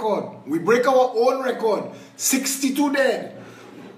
record. We break our own record. 62 dead.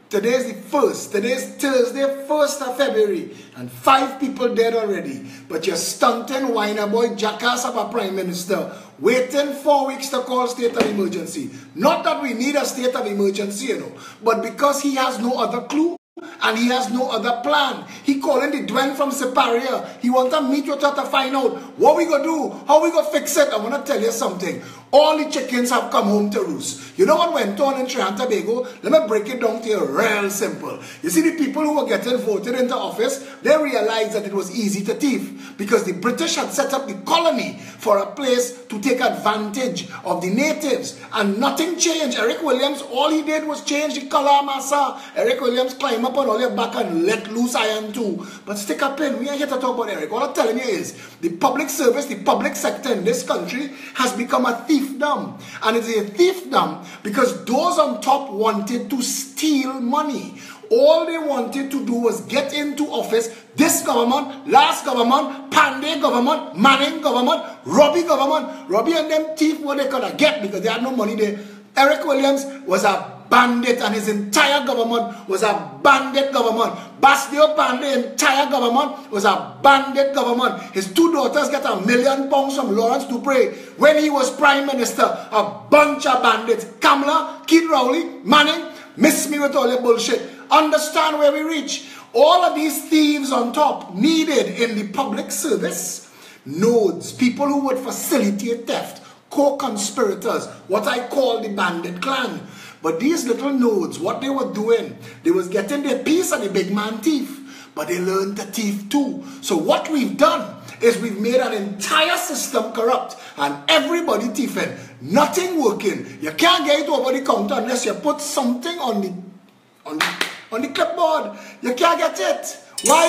Today is the 1st. Today is Thursday, 1st of February. And 5 people dead already. But you're stunting whiner boy jackass of a prime minister. Waiting 4 weeks to call state of emergency. Not that we need a state of emergency, you know. But because he has no other clue. And he has no other plan. He calling the Dwen from Siparia. He want to meet with her to find out what we gonna do, how we gonna fix it. I want to tell you something. All the chickens have come home to roost. You know what went on in Trinidad and Tobago? Let me break it down to you real simple. You see, the people who were getting voted into office, they realized that it was easy to thief because the British had set up the colony for a place to take advantage of the natives, and nothing changed. Eric Williams, all he did was change the color massa. Eric Williams climb up on all your back and let loose iron too. But stick a pin. We ain't here to talk about Eric. All I'm telling you is the public service, the public sector in this country has become a thiefdom. And it's a thiefdom because those on top wanted to steal money. All they wanted to do was get into office. This government, last government, Pandey government, Mourning government, Robbie government. Robbie and them thief what they could get because they had no money there. Eric Williams was a bandit and his entire government was a bandit government. Bastio Pandey's entire government was a bandit government. His 2 daughters get £1 million from Lawrence Dupre. When he was prime minister, a bunch of bandits. Kamala, Keith Rowley, Mourning, miss me with all your bullshit. Understand where we reach. All of these thieves on top needed in the public service nodes, people who would facilitate theft, co-conspirators, what I call the bandit clan. But these little nodes, what they were doing, they was getting their piece of the big man thief, but they learned to thief too. So what we've done is we've made an entire system corrupt and everybody thieving, nothing working. You can't get it over the counter unless you put something on the clipboard. You can't get it. Why?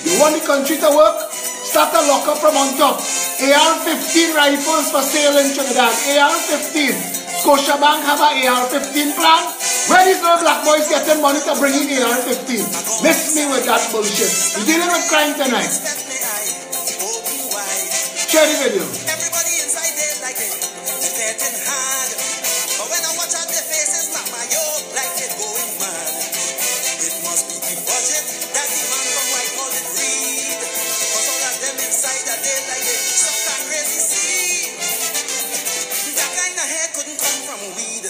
You want the country to work? Start a locker from on top. AR-15 rifles for sale in Trinidad. AR-15. Scotiabank have an AR-15 plan. Where these little black boys getting money to bring in AR-15? Miss me with that bullshit. We're dealing with crime tonight. Share the video. Everybody inside there like it. It's getting hard. But when I watch out their faces, mama, yo, like it going mad. It must be the budget that the man from White called it read. Cause all of them inside are there like it. Some can crazy see. That kind of hair couldn't come from weed.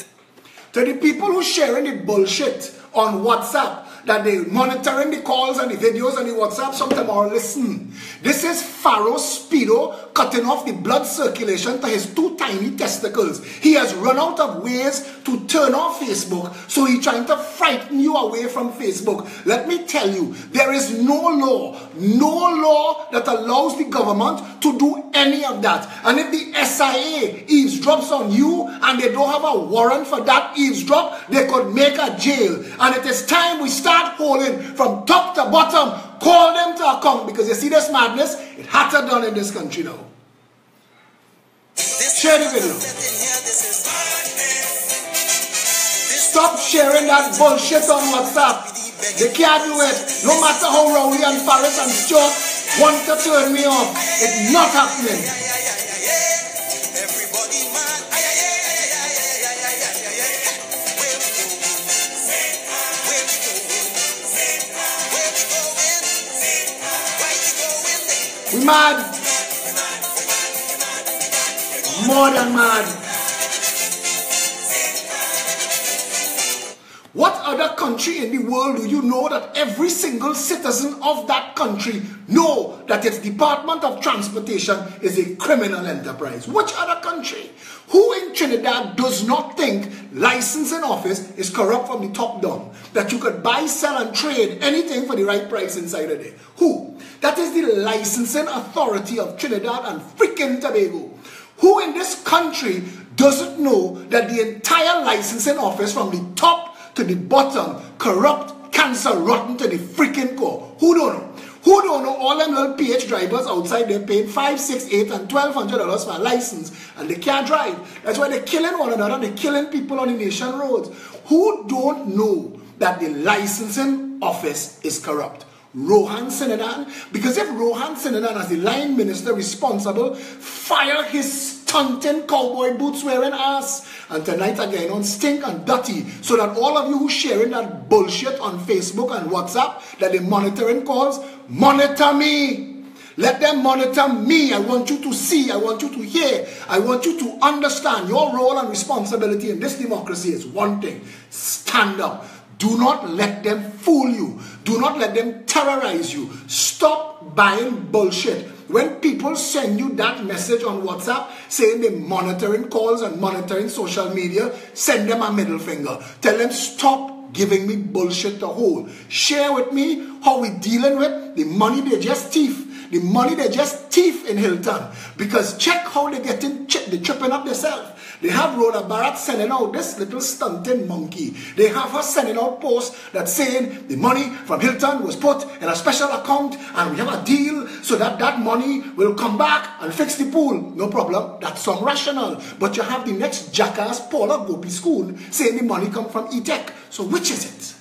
To the people who sharing the bullshit on WhatsApp, that they monitoring the calls and the videos and the WhatsApp, some tomorrow listen. This is Pharaoh Speedo cutting off the blood circulation to his 2 tiny testicles. He has run out of ways to turn off Facebook, so he's trying to frighten you away from Facebook. Let me tell you, there is no law that allows the government to do any of that. And if the SIA eavesdrops on you and they don't have a warrant for that eavesdrop, they could make a jail. And it is time we start holding from top to bottom. Call them to account, because you see this madness, it had to done in this country now. Share the video. Stop sharing that bullshit on WhatsApp. They can't do it. No matter how Rowley and Paris and Stuart want to turn me off, it's not happening. We mad. More than mad. What other country in the world do you know that every single citizen of that country know that its Department of Transportation is a criminal enterprise? Which other country? Who in Trinidad does not think licensing office is corrupt from the top down? That you could buy, sell and trade anything for the right price inside a day? Who? That is the licensing authority of Trinidad and freaking Tobago. Who in this country doesn't know that the entire licensing office from the top to the bottom, corrupt, cancer, rotten to the freaking core? Who don't know? Who don't know all them little PH drivers outside, they're paying $5, $6, $8 and $1,200 for a license and they can't drive. That's why they're killing one another, they're killing people on the nation roads. Who don't know that the licensing office is corrupt? Rohan Sinanan? Because if Rohan Sinanan, as the line minister responsible, fire his stunting cowboy boots wearing ass, and tonight again on Stink and Dirty, so that all of you who sharing that bullshit on Facebook and WhatsApp, that they monitoring calls, monitor me. Let them monitor me. I want you to see, I want you to hear, I want you to understand your role and responsibility in this democracy is one thing. Stand up. Do not let them fool you. Do not let them terrorize you. Stop buying bullshit. When people send you that message on WhatsApp saying they're monitoring calls and monitoring social media, send them a middle finger. Tell them stop giving me bullshit to hold. Share with me how we dealing with the money they just thief. The money they just thief in Hilton. Because check how they getting, they tripping up themselves. They have Rhoda Barrett sending out this little stunting monkey. They have her sending out posts that saying the money from Hilton was put in a special account and we have a deal so that that money will come back and fix the pool. No problem. That sounds rational. But you have the next jackass Paula Gopi School saying the money come from E-Tech. So which is it?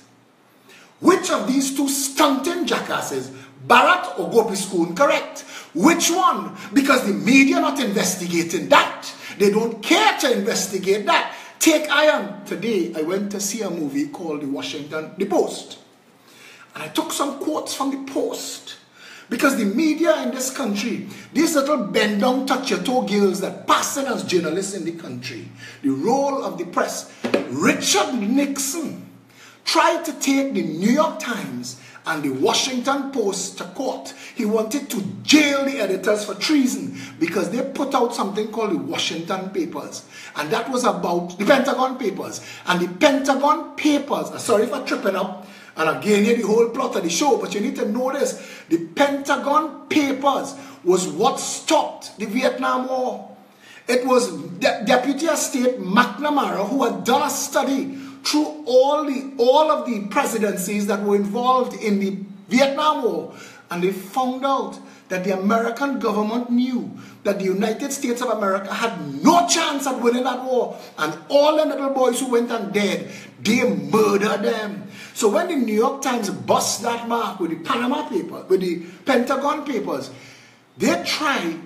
Which of these two stunting jackasses, Barrett or Gopi School, correct? Which one? Because the media not investigating that. They don't care to investigate that. Take iron. Today, I went to see a movie called The Post. And I took some quotes from The Post. Because the media in this country, these little bend down, touch your toe girls that passing as journalists in the country, the role of the press. Richard Nixon tried to take the New York Times and the Washington Post to court. He wanted to jail the editors for treason because they put out something called the Washington Papers. And that was about the Pentagon Papers. And the Pentagon Papers, sorry for tripping up, and again here the whole plot of the show, but you need to know this. The Pentagon Papers was what stopped the Vietnam War. It was Deputy of State McNamara who had done a study through all of the presidencies that were involved in the Vietnam War, and they found out that the American government knew that the United States of America had no chance at winning that war, and all the little boys who went and died, they murdered them. So when the New York Times bust that mark with the Panama Papers, with the Pentagon Papers, they tried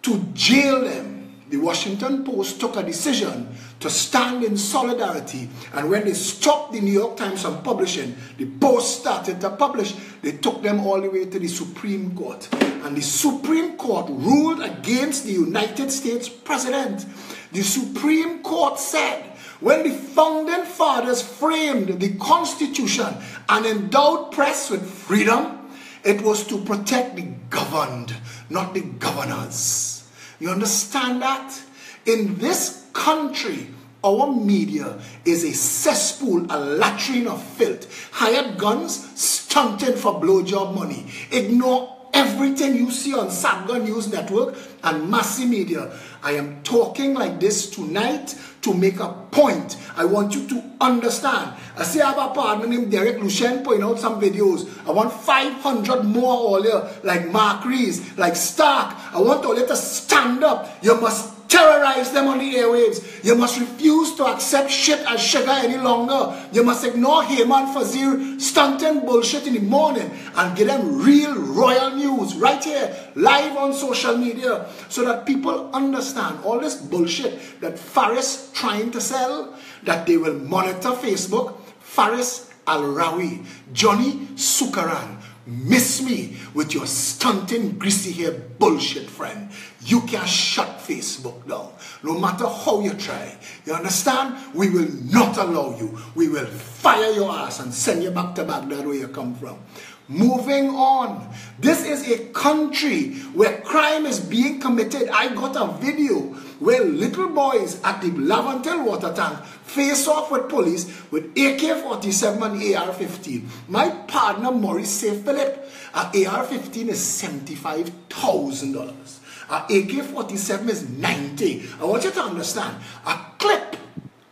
to jail them. The Washington Post took a decision to stand in solidarity, and when they stopped the New York Times from publishing, the Post started to publish. They took them all the way to the Supreme Court, and the Supreme Court ruled against the United States president. The Supreme Court said, when the founding fathers framed the Constitution and endowed press with freedom, it was to protect the governed, not the governors. You understand that? In this country, our media is a cesspool, a latrine of filth. Hired guns, stunting for blowjob money. Ignore everything you see on Satga News Network and Massy Media. I am talking like this tonight to make a point. I want you to understand. I see I have a partner named Derek Lucien pointing out some videos. I want 500 more all here, like Mark Rees, like Stark. I want all you to stand up. You must terrorize them on the airwaves. You must refuse to accept shit as sugar any longer. You must ignore Heyman Fazir stunting bullshit in the morning and give them real royal news right here, live on social media, so that people understand all this bullshit that Faris trying to sell, that they will monitor Facebook. Faris Al-Rawi, Johnny Sukaran, miss me with your stunting greasy hair bullshit, friend. You can't shut Facebook down, no matter how you try. You understand? We will not allow you. We will fire your ass and send you back to Baghdad where you come from. Moving on. This is a country where crime is being committed. I got a video where little boys at the Lavantel water tank face off with police with AK-47 and AR-15. My partner Maurice say, Phillip, an AR-15 is $75,000. An AK-47 is $90,000. I want you to understand, a clip,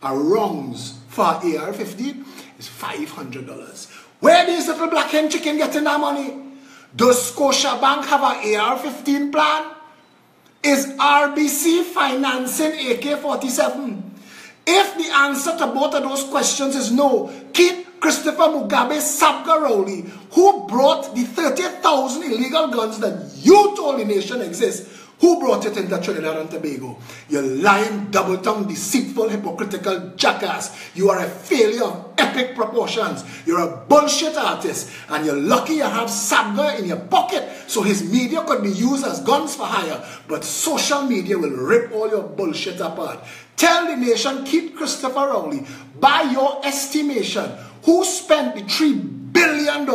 a rounds for AR-15 is $500. Where these little black hen chicken getting that money? Does Scotiabank have an AR-15 plan? Is RBC financing AK-47? If the answer to both of those questions is no, keep Christopher Mugabe Sabgaroli, who brought the 30,000 illegal guns that you told the nation exist, who brought it into Trinidad and Tobago? You lying, double-tongued, deceitful, hypocritical jackass. You are a failure of epic proportions. You're a bullshit artist. And you're lucky you have Sabga in your pocket so his media could be used as guns for hire. But social media will rip all your bullshit apart. Tell the nation, Keith Christopher Rowley, by your estimation, who spent the $3 billion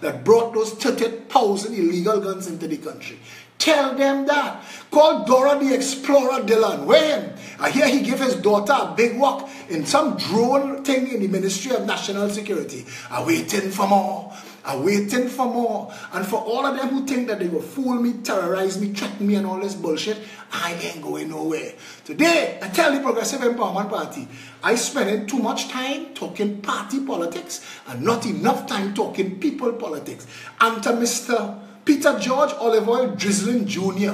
that brought those 30,000 illegal guns into the country? Tell them that. Call Dora the Explorer Dillon. Where? I hear he gave his daughter a big walk in some drone thing in the Ministry of National Security. I'm waiting for more. I'm waiting for more. And for all of them who think that they will fool me, terrorize me, threaten me and all this bullshit, I ain't going nowhere. Today, I tell the Progressive Empowerment Party, I spend too much time talking party politics and not enough time talking people politics. And to Mr. Peter George Olive Oil Drizzling Jr.,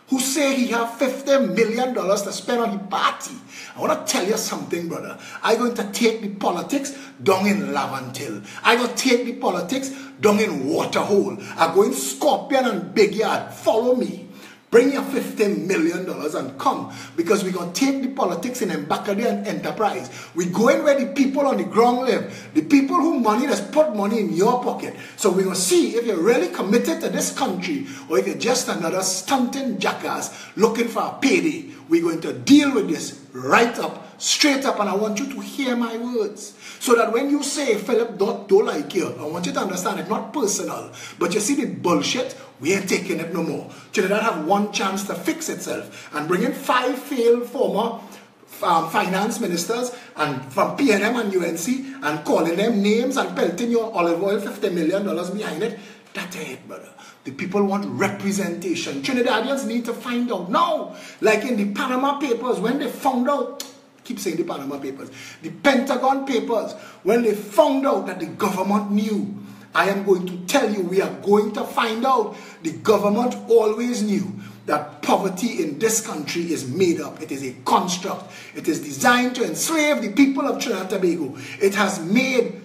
who say he have $50 million to spend on his party. I want to tell you something, brother. I'm going to take the politics down in Laventille. I'm going to take the politics down in Waterhole. I'm going Scorpion and Big Yard. Follow me. Bring your $50 million and come, because we're going to take the politics in Mbakade and Enterprise. We're going where the people on the ground live, the people who money has put money in your pocket. So we're going to see if you're really committed to this country or if you're just another stunting jackass looking for a payday. We're going to deal with this right up, straight up, and I want you to hear my words. So that when you say, Phillip don't like you, I want you to understand it's not personal. But you see the bullshit, we ain't taking it no more. Trinidad have one chance to fix itself. And bring in 5 failed former finance ministers and from PNM and UNC and calling them names and pelting your olive oil $50 million behind it. That ain't it, brother. The people want representation. Trinidadians need to find out now. Like in the Panama Papers, when they found out, keep saying the Panama Papers, the Pentagon Papers, when they found out that the government knew, I am going to tell you, we are going to find out. The government always knew that poverty in this country is made up. It is a construct. It is designed to enslave the people of Trinidad and Tobago. It has made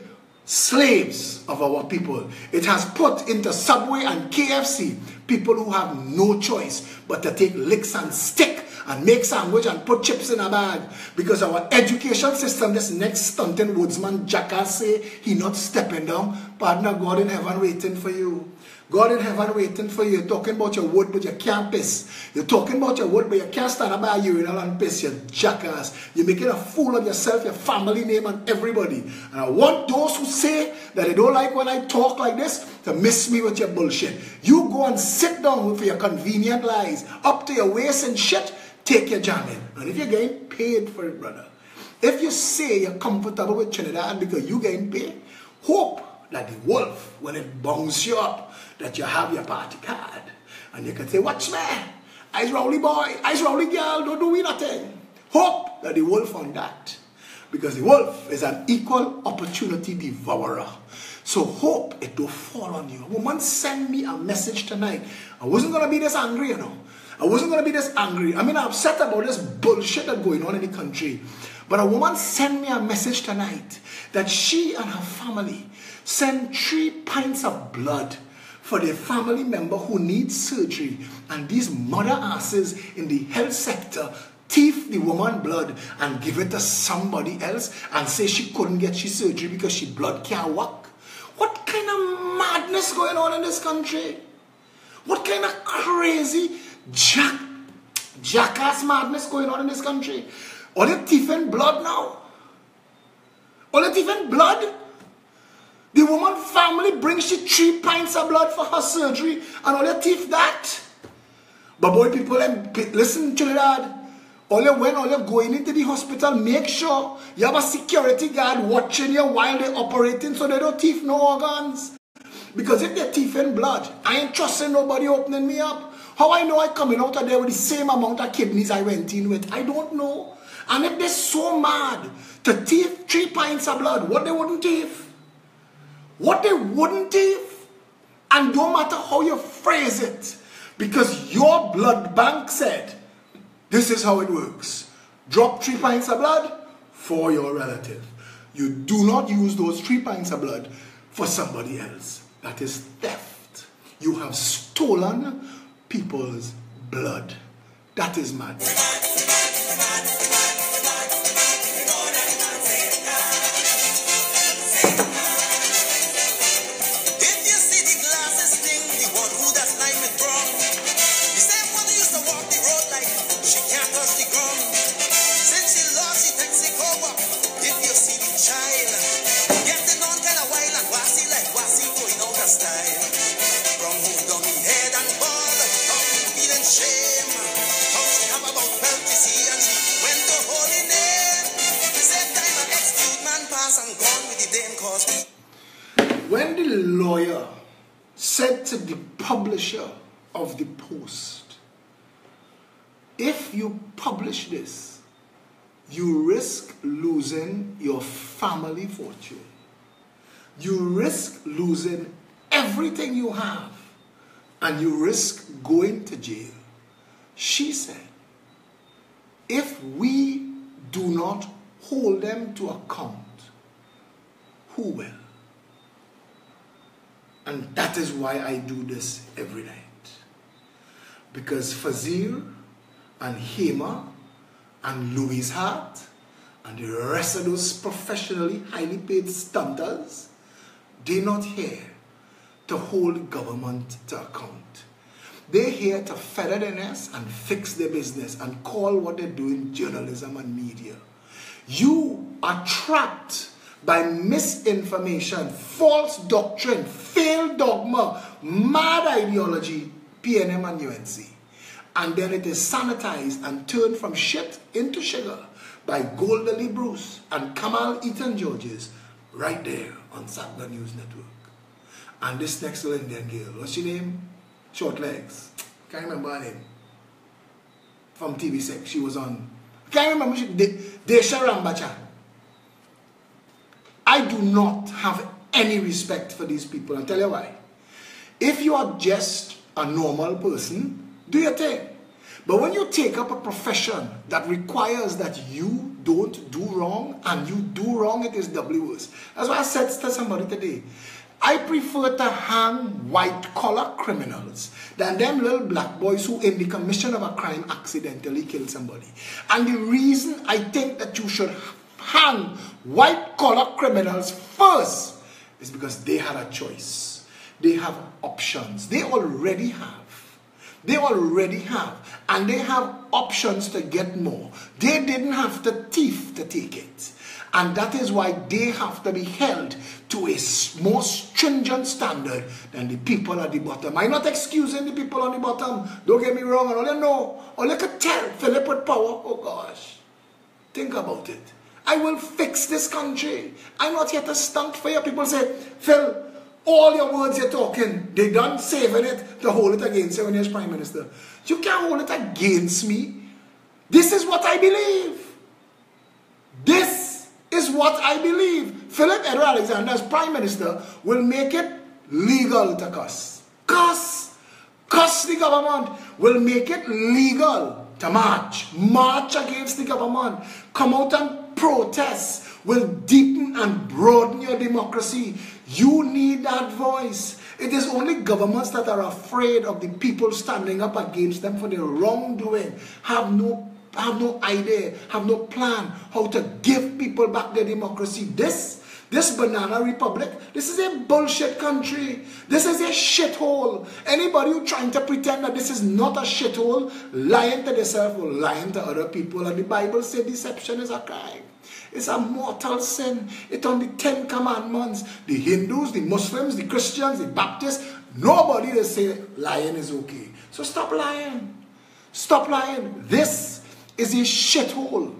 slaves of our people. It has put into Subway and KFC people who have no choice but to take licks and stick and make sandwich and put chips in a bag. Because our education system, this next stunting woodsman jackass say he not stepping down. Partner, God in heaven waiting for you. God in heaven waiting for you. You're talking about your wood, but you can't piss. You're talking about your wood, but you can't stand up by a urinal and piss, you jackass. You're making a fool of yourself, your family name, and everybody. And I want those who say that they don't like when I talk like this to miss me with your bullshit. You go and sit down for your convenient lies, up to your waist and shit, take your jamming. And if you're getting paid for it, brother, if you say you're comfortable with Trinidad because you're getting paid, hope that the wolf, when it bongs you up, that you have your party card. And you can say, watch me, I's Rowley boy, I's Rowley girl, don't do me nothing. Hope that the wolf on that. Because the wolf is an equal opportunity devourer. So hope it don't fall on you. A woman sent me a message tonight. I wasn't going to be this angry, you know. I wasn't going to be this angry. I mean, I'm upset about this bullshit that's going on in the country. But a woman sent me a message tonight that she and her family sent 3 pints of blood for their family member who needs surgery. And these mother asses in the health sector thief the woman blood and give it to somebody else and say she couldn't get she surgery because she blood can't work. What kind of madness going on in this country? What kind of crazy jackass madness going on in this country? All the thief and blood now. All the thief and blood. The woman family brings she 3 pints of blood for her surgery and all your teeth that. But boy, people, listen, Trinidad. All you when all you're going into the hospital, make sure you have a security guard watching you while they're operating so they don't thief no organs. Because if they're thief and blood, I ain't trusting nobody opening me up. How I know I coming out of there with the same amount of kidneys I went in with? I don't know. And if they're so mad to thief 3 pints of blood, what they wouldn't thief? What they wouldn't thief? And don't matter how you phrase it, because your blood bank said, this is how it works. Drop 3 pints of blood for your relative. You do not use those 3 pints of blood for somebody else. That is theft. You have stolen people's blood. That is mad. When the lawyer said to the publisher of the Post, if you publish this, you risk losing your family fortune. You risk losing everything you have, and you risk going to jail. She said, if we do not hold them to account, who will? And that is why I do this every night. Because Fazil and Hema and Louis Hart and the rest of those professionally highly paid stunters, they're not here to hold government to account. They're here to feather their nest and fix their business and call what they're doing journalism and media. You are trapped by misinformation, false doctrine, failed dogma, mad ideology, PNM and UNC. And then it is sanitized and turned from shit into sugar by Goldie Bruce and Kamal Eaton Georges right there on Saturday News Network. And this next little Indian girl, what's she name? Short Legs. Can't remember her name. From TV6, she was on. Can't remember. Desha Rambacha. I do not have any respect for these people. I'll tell you why. If you are just a normal person, do your thing. But when you take up a profession that requires that you don't do wrong, and you do wrong, it is doubly worse. That's why I said to somebody today, I prefer to hang white-collar criminals than them little black boys who in the commission of a crime accidentally kill somebody. And the reason I think that you should hang white-collar criminals first is because they had a choice. They have options. They already have. They already have. And they have options to get more. They didn't have to thief to take it. And that is why they have to be held to a more stringent standard than the people at the bottom. I'm not excusing the people on the bottom. Don't get me wrong. And all you know, all you could tell Phillip with power, oh gosh, think about it. I will fix this country. I'm not here to stunt for you. People say, Phil, all your words you're talking, they done saving it to hold it against you when you're Prime Minister. You can't hold it against me. This is what I believe. This is what I believe. Philip Edward Alexander as Prime Minister will make it legal to cuss. Cuss the government. Will make it legal to march. March against the government. Come out and protest. Will deepen and broaden your democracy. You need that voice. It is only governments that are afraid of the people standing up against them for their wrongdoing, have no idea, have no plan how to give people back their democracy. This banana republic, this is a bullshit country. This is a shithole. Anybody who trying to pretend that this is not a shithole, lying to themselves or lying to other people. And the Bible says deception is a crime. It's a mortal sin. It's on the 10 Commandments. The Hindus, the Muslims, the Christians, the Baptists, nobody will say lying is okay. So stop lying. Stop lying. This is a shithole.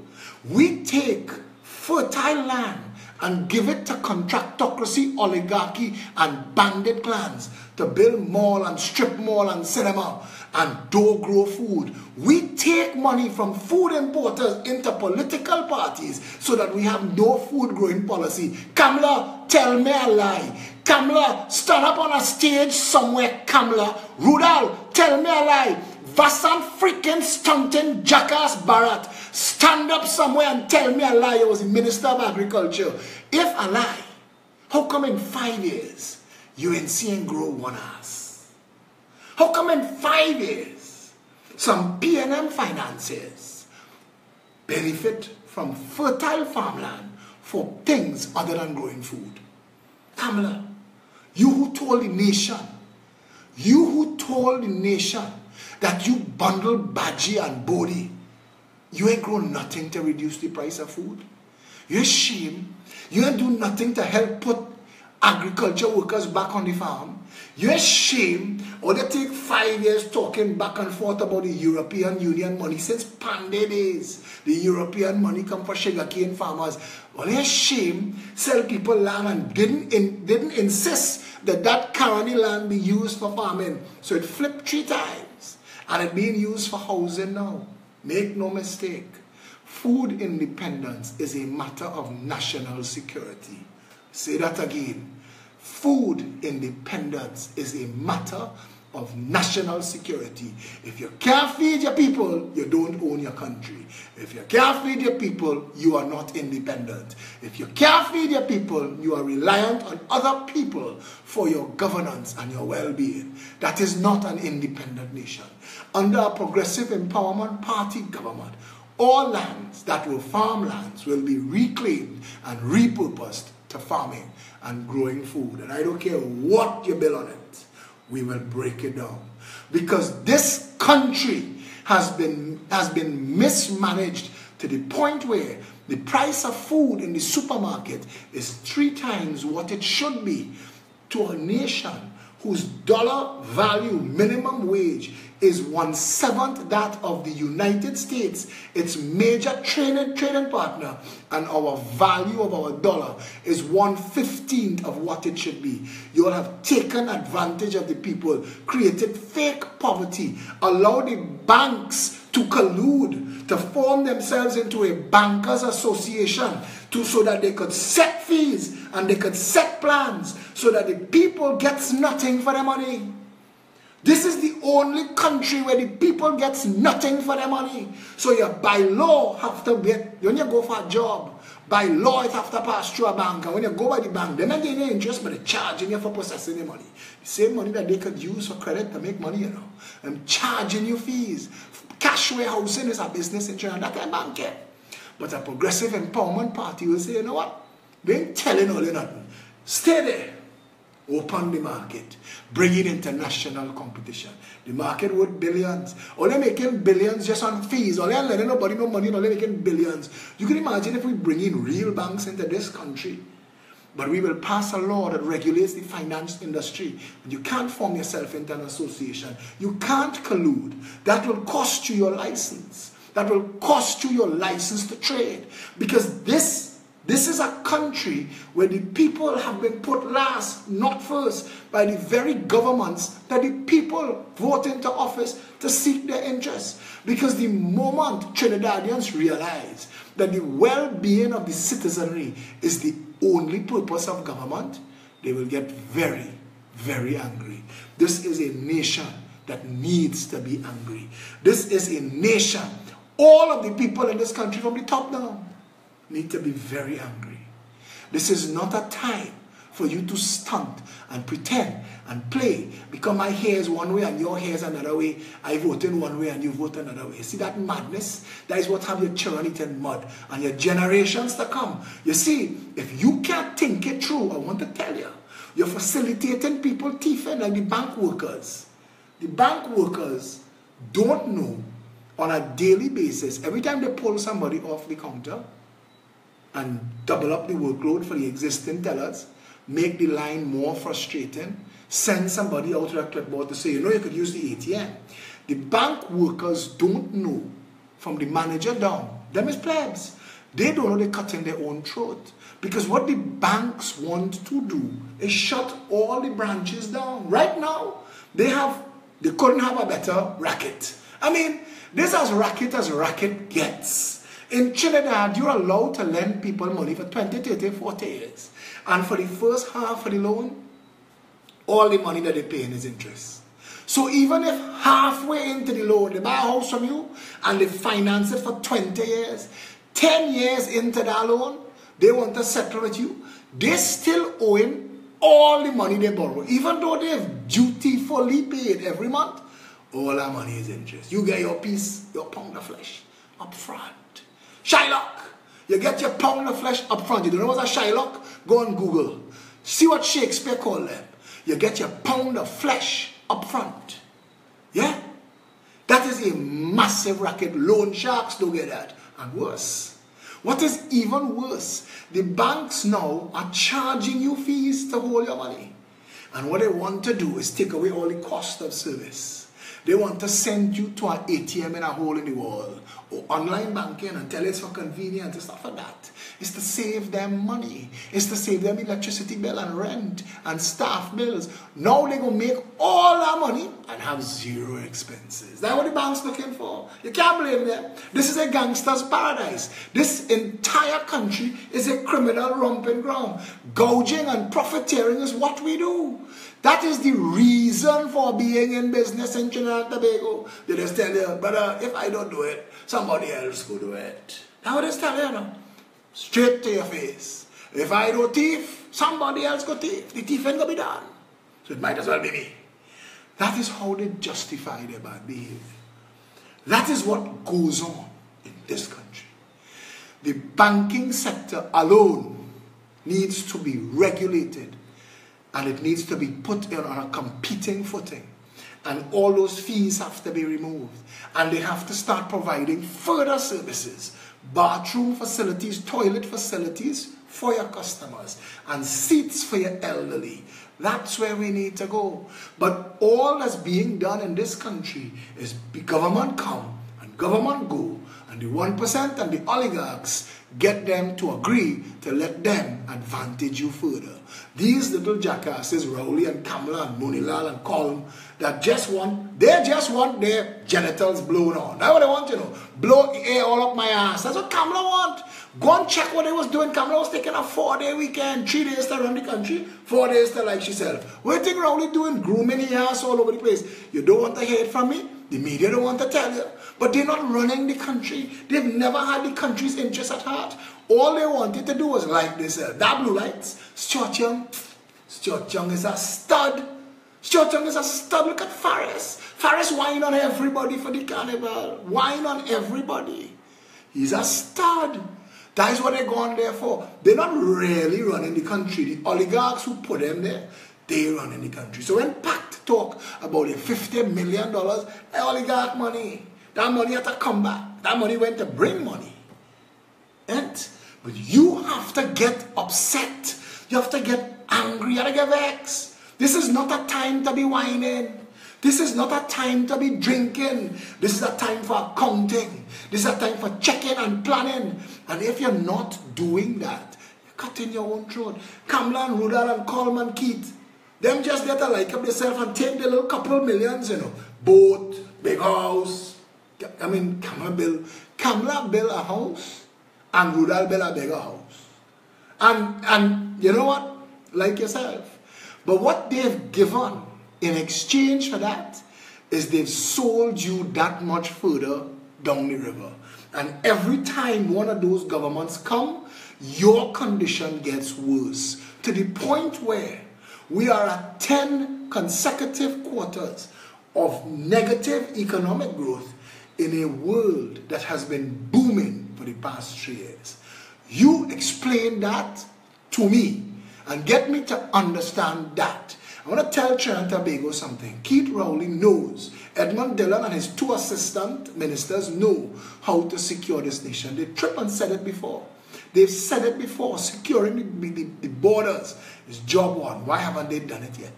We take fertile land and give it to contractocracy, oligarchy, and bandit clans to build mall and strip mall and cinema and door grow food. We take money from food importers into political parties so that we have no food growing policy. Kamala, tell me a lie. Kamala, stand up on a stage somewhere, Kamala. Rudal, tell me a lie. Vasan freaking stunting jackass Bharat, stand up somewhere and tell me a lie. I was the Minister of Agriculture. If I lie, how come in 5 years you ain't seeing grow one ass? How come in 5 years some P&M financiers benefit from fertile farmland for things other than growing food? Kamala, you who told the nation that you bundle Baji and Bodhi, you ain't grown nothing to reduce the price of food. You're ashamed. You ain't do nothing to help put agriculture workers back on the farm. You're ashamed. Or they take 5 years talking back and forth about the European Union money since Pandey days. The European money come for sugarcane farmers. Well, they're ashamed. Sell people land and didn't insist that that county land be used for farming. So it flipped 3 times. And it's being used for housing now. Make no mistake. Food independence is a matter of national security. Say that again. Food independence is a matter of national security. If you can't feed your people, you don't own your country. If you can't feed your people, you are not independent. If you can't feed your people, you are reliant on other people for your governance and your well-being. That is not an independent nation. Under a progressive empowerment party government, all lands that were farmlands will be reclaimed and repurposed to farming and growing food. And I don't care what you build on it, we will break it down. Because this country has been mismanaged to the point where the price of food in the supermarket is 3 times what it should be to a nation whose dollar value minimum wage is 1/7 that of the United States, its major trading partner, and our value of our dollar is 1/15 of what it should be. You all have taken advantage of the people, created fake poverty, allowed the banks to collude, to form themselves into a bankers association so that they could set fees and they could set plans so that the people gets nothing for their money. This is the only country where the people gets nothing for their money. So you by law have to get, when you go for a job, by law it have to pass through a bank. And when you go by the bank, they're not getting any interest, but they're charging you for possessing the money. The same money that they could use for credit to make money, you know. And charging you fees. Cash warehousing is a business in China. That ain't bank here. But a progressive empowerment party will say, you know what? We ain't telling all you nothing. Stay there. Open the market. Bring in international competition. The market worth billions. All they're making billions just on fees. All they're letting nobody no money. All they're making billions. You can imagine if we bring in real banks into this country. But we will pass a law that regulates the finance industry. And you can't form yourself into an association. You can't collude. That will cost you your license. That will cost you your license to trade. Because this is a country where the people have been put last, not first, by the very governments that the people vote into office to seek their interests. Because the moment Trinidadians realize that the well-being of the citizenry is the only purpose of government, they will get very, very angry. This is a nation that needs to be angry. This is a nation, all of the people in this country from the top down need to be very angry. This is not a time for you to stunt and pretend and play because my hair is one way and your hair is another way. I vote in one way and you vote another way. See that madness? That is what have your children eating mud and your generations to come. You see, if you can't think it through, I want to tell you, you're facilitating people thieving like the bank workers. The bank workers don't know on a daily basis, every time they pull somebody off the counter and double up the workload for the existing tellers, make the line more frustrating, send somebody out to a clipboard to say, you know, you could use the ATM. The bank workers don't know from the manager down, them is plebs. They don't know they're cutting their own throat. Because what the banks want to do is shut all the branches down. Right now, they couldn't have a better racket. I mean, this as racket gets. In Trinidad, you're allowed to lend people money for 20, 30, 40 years. And for the first half of the loan, all the money that they're paying is interest. So even if halfway into the loan, they buy a house from you and they finance it for 20 years, 10 years into that loan, They want to settle with you. They still owing all the money they borrow. Even though they have dutifully paid every month, all that money is interest. You get your piece, your pound of flesh up front. Shylock. You get your pound of flesh up front. You don't know what's a Shylock? Go on Google. See what Shakespeare called them. You get your pound of flesh up front. Yeah? That is a massive racket. Loan sharks don't get that. And worse. What is even worse? The banks now are charging you fees to hold your money. And what they want to do is take away all the cost of service. They want to send you to an ATM in a hole in the wall, or online banking, and tell us for convenience and stuff like that. It's to save them money. It's to save them electricity bill and rent and staff bills. Now they're going to make all that money and have zero expenses. That's what the bank's looking for. You can't blame them. This is a gangster's paradise. This entire country is a criminal romping ground. Gouging and profiteering is what we do. That is the reason for being in business in Trinidad and Tobago. They just tell you, brother, if I don't do it, somebody else will do it. That's what they tell you now. Straight to your face. If I don't thief, somebody else go thief. The thief ain't gonna be done. So it might as well be me. That is how they justify their bad behavior. That is what goes on in this country. The banking sector alone needs to be regulated, and it needs to be put on a competing footing. And all those fees have to be removed. And they have to start providing further services. Bathroom facilities, toilet facilities for your customers. And seats for your elderly. That's where we need to go. But all that's being done in this country is the government come and government go. And the 1% and the oligarchs get them to agree to let them advantage you further. These little jackasses, Rowley and Kamala and Monilal and Colm, they just want their genitals blown on. That's what they want, you know. Blow air all up my ass. That's what Kamala want. Go and check what they was doing. Kamala was taking a 4-day weekend, 3 days to run the country, 4 days to like herself. What do you think Rowley doing? Grooming her ass all over the place. You don't want to hear it from me? The media don't want to tell you. But they're not running the country. They've never had the country's interests at heart. All they wanted to do was like this. That blue lights. Stuart Young is a stud. Stuart Young is a stud. Look at Faris. Faris whine on everybody for the carnival. Whine on everybody. He's a stud. That is what they're going there for. They're not really running the country. The oligarchs who put them there, they run in the country. So when Pact talk about the $50 million, oligarch money, that money had to come back. That money went to bring money. And but you have to get upset. You have to get angry. You have to get vexed. This is not a time to be whining. This is not a time to be drinking. This is a time for accounting. This is a time for checking and planning. And if you're not doing that, you're cutting your own throat. Kamala and Rudal and Coleman Keith, them just get to like up themselves and take the little couple millions, you know. Boat, big house. I mean, Kamala build a house and Rudal build a bigger house. And you know what? Like yourself. But what they've given in exchange for that is they've sold you that much further down the river. And every time one of those governments come, your condition gets worse. To the point where we are at 10 consecutive quarters of negative economic growth in a world that has been booming for the past 3 years. You explain that to me and get me to understand that. I want to tell Trinidad and Tobago something. Keith Rowley knows. Edmund Dillon and his 2 assistant ministers know how to secure this nation. They tripped and said it before. They've said it before. Securing the borders is job one. Why haven't they done it yet?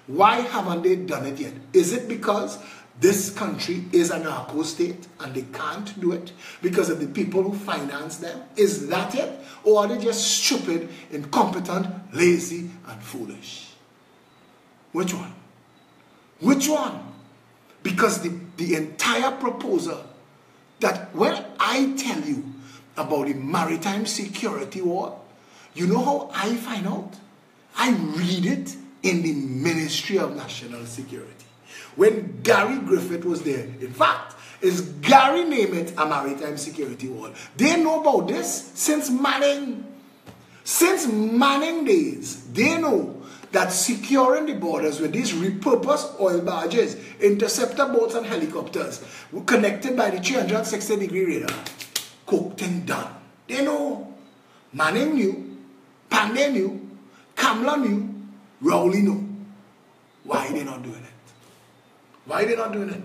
Why haven't they done it yet? Is it because this country is a narco state and they can't do it because of the people who finance them? Is that it? Or are they just stupid, incompetent, lazy, and foolish? Which one? Which one? Because the entire proposal that when I tell you about the maritime security war, you know how I find out? I read it in the Ministry of National Security. When Gary Griffith was there, in fact, is Gary name it a maritime security war. They know about this since Mourning. Since Manning days, they know that securing the borders with these repurposed oil barges, interceptor boats and helicopters connected by the 360-degree radar, cooked and done. They know. Manning knew, Pandey knew, Kamla knew, Rowley knew. Why are they not doing it? Why are they not doing it?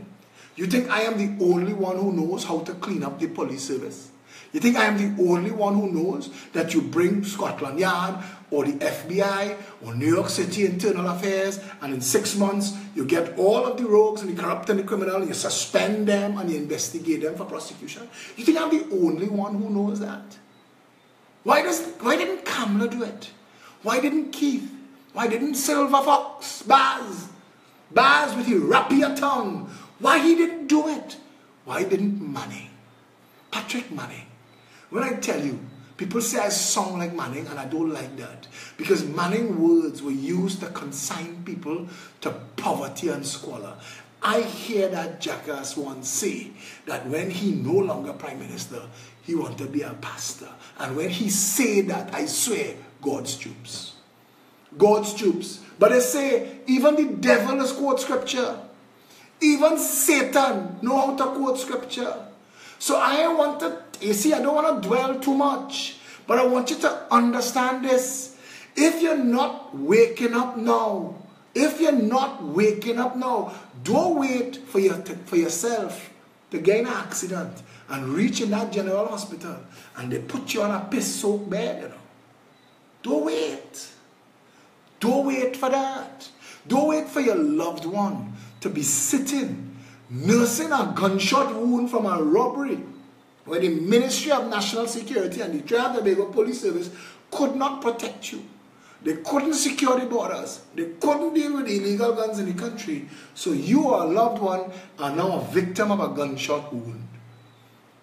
You think I am the only one who knows how to clean up the police service? You think I am the only one who knows that you bring Scotland Yard or the FBI or New York City Internal Affairs, and in 6 months you get all of the rogues and the corrupt and the criminal, and you suspend them and you investigate them for prosecution? You think I'm the only one who knows that? Why didn't Kamla do it? Why didn't Keith? Why didn't Silver Fox? Baz with his rapier tongue? Why he didn't do it? Why didn't Manning? Patrick Manning. When I tell you, people say I sound like Manning, and I don't like that. Because Manning words were used to consign people to poverty and squalor. I hear that jackass once say that when he no longer Prime Minister, he wanted to be a pastor. And when he say that, I swear, God stoops. God stoops. But they say, even the devil is quote scripture. Even Satan know how to quote scripture. So I want to, you see, I don't want to dwell too much, but I want you to understand this. If you're not waking up now, don't wait for yourself to get in an accident and reach in that general hospital and they put you on a piss-soaked bed, you know. Don't wait. Don't wait for that. Don't wait for your loved one to be sitting, nursing a gunshot wound from a robbery where the Ministry of National Security and the Trinidad and Tobago Police Service could not protect you. They couldn't secure the borders. They couldn't deal with illegal guns in the country. So you or a loved one are now a victim of a gunshot wound.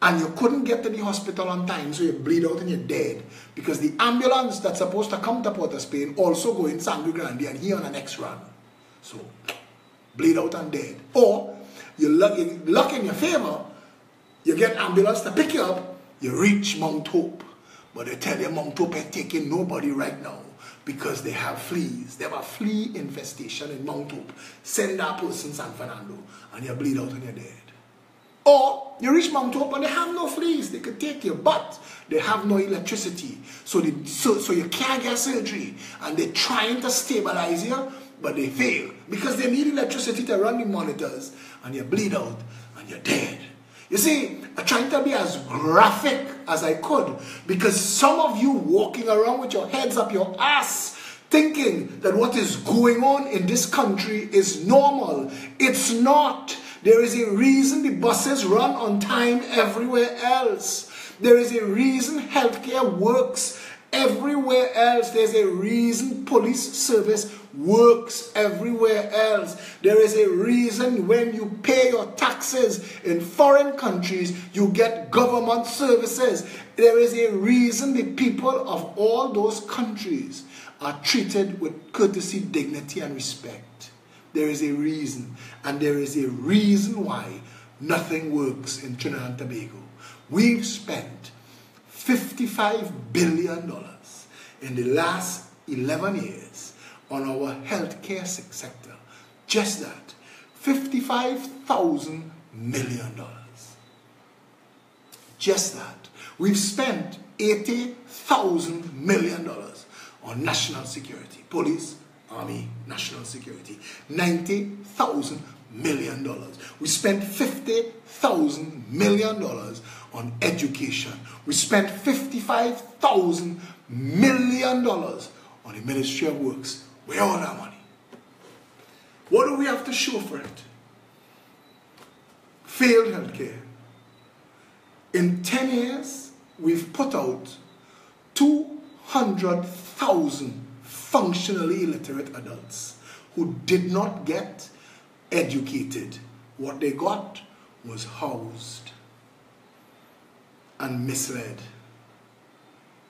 And you couldn't get to the hospital on time, so you bleed out and you're dead. Because the ambulance that's supposed to come to Port of Spain also go in Sangre Grande and he on the next run. So, bleed out and dead. Or, you luck in your favor, you get ambulance to pick you up, you reach Mount Hope. But they tell you Mount Hope ain't taking nobody right now because they have fleas. They have a flea infestation in Mount Hope. Send that person San Fernando and you bleed out and you're dead. Or you reach Mount Hope and they have no fleas. They could take you, but they have no electricity. So you can't get surgery. And they're trying to stabilize you, but they fail. Because they need electricity to run the monitors. And you bleed out and you're dead. You see, I'm trying to be as graphic as I could. Because some of you walking around with your heads up your ass, thinking that what is going on in this country is normal. It's not. There is a reason the buses run on time everywhere else. There is a reason healthcare works everywhere else. There's a reason police service works everywhere else. There is a reason when you pay your taxes in foreign countries, you get government services. There is a reason the people of all those countries are treated with courtesy, dignity, and respect. There is a reason, and there is a reason why nothing works in Trinidad and Tobago. We've spent $55 billion in the last 11 years on our healthcare sector. Just that, $55,000 million. Just that. We've spent $80,000 million on national security, police, Army, national security, $90,000 million. We spent $50,000 million on education. We spent $55,000 million on the Ministry of Works. Where all our money? What do we have to show for it? Failed healthcare. In 10 years, we've put out 200,000 functionally illiterate adults who did not get educated. What they got was housed and misled.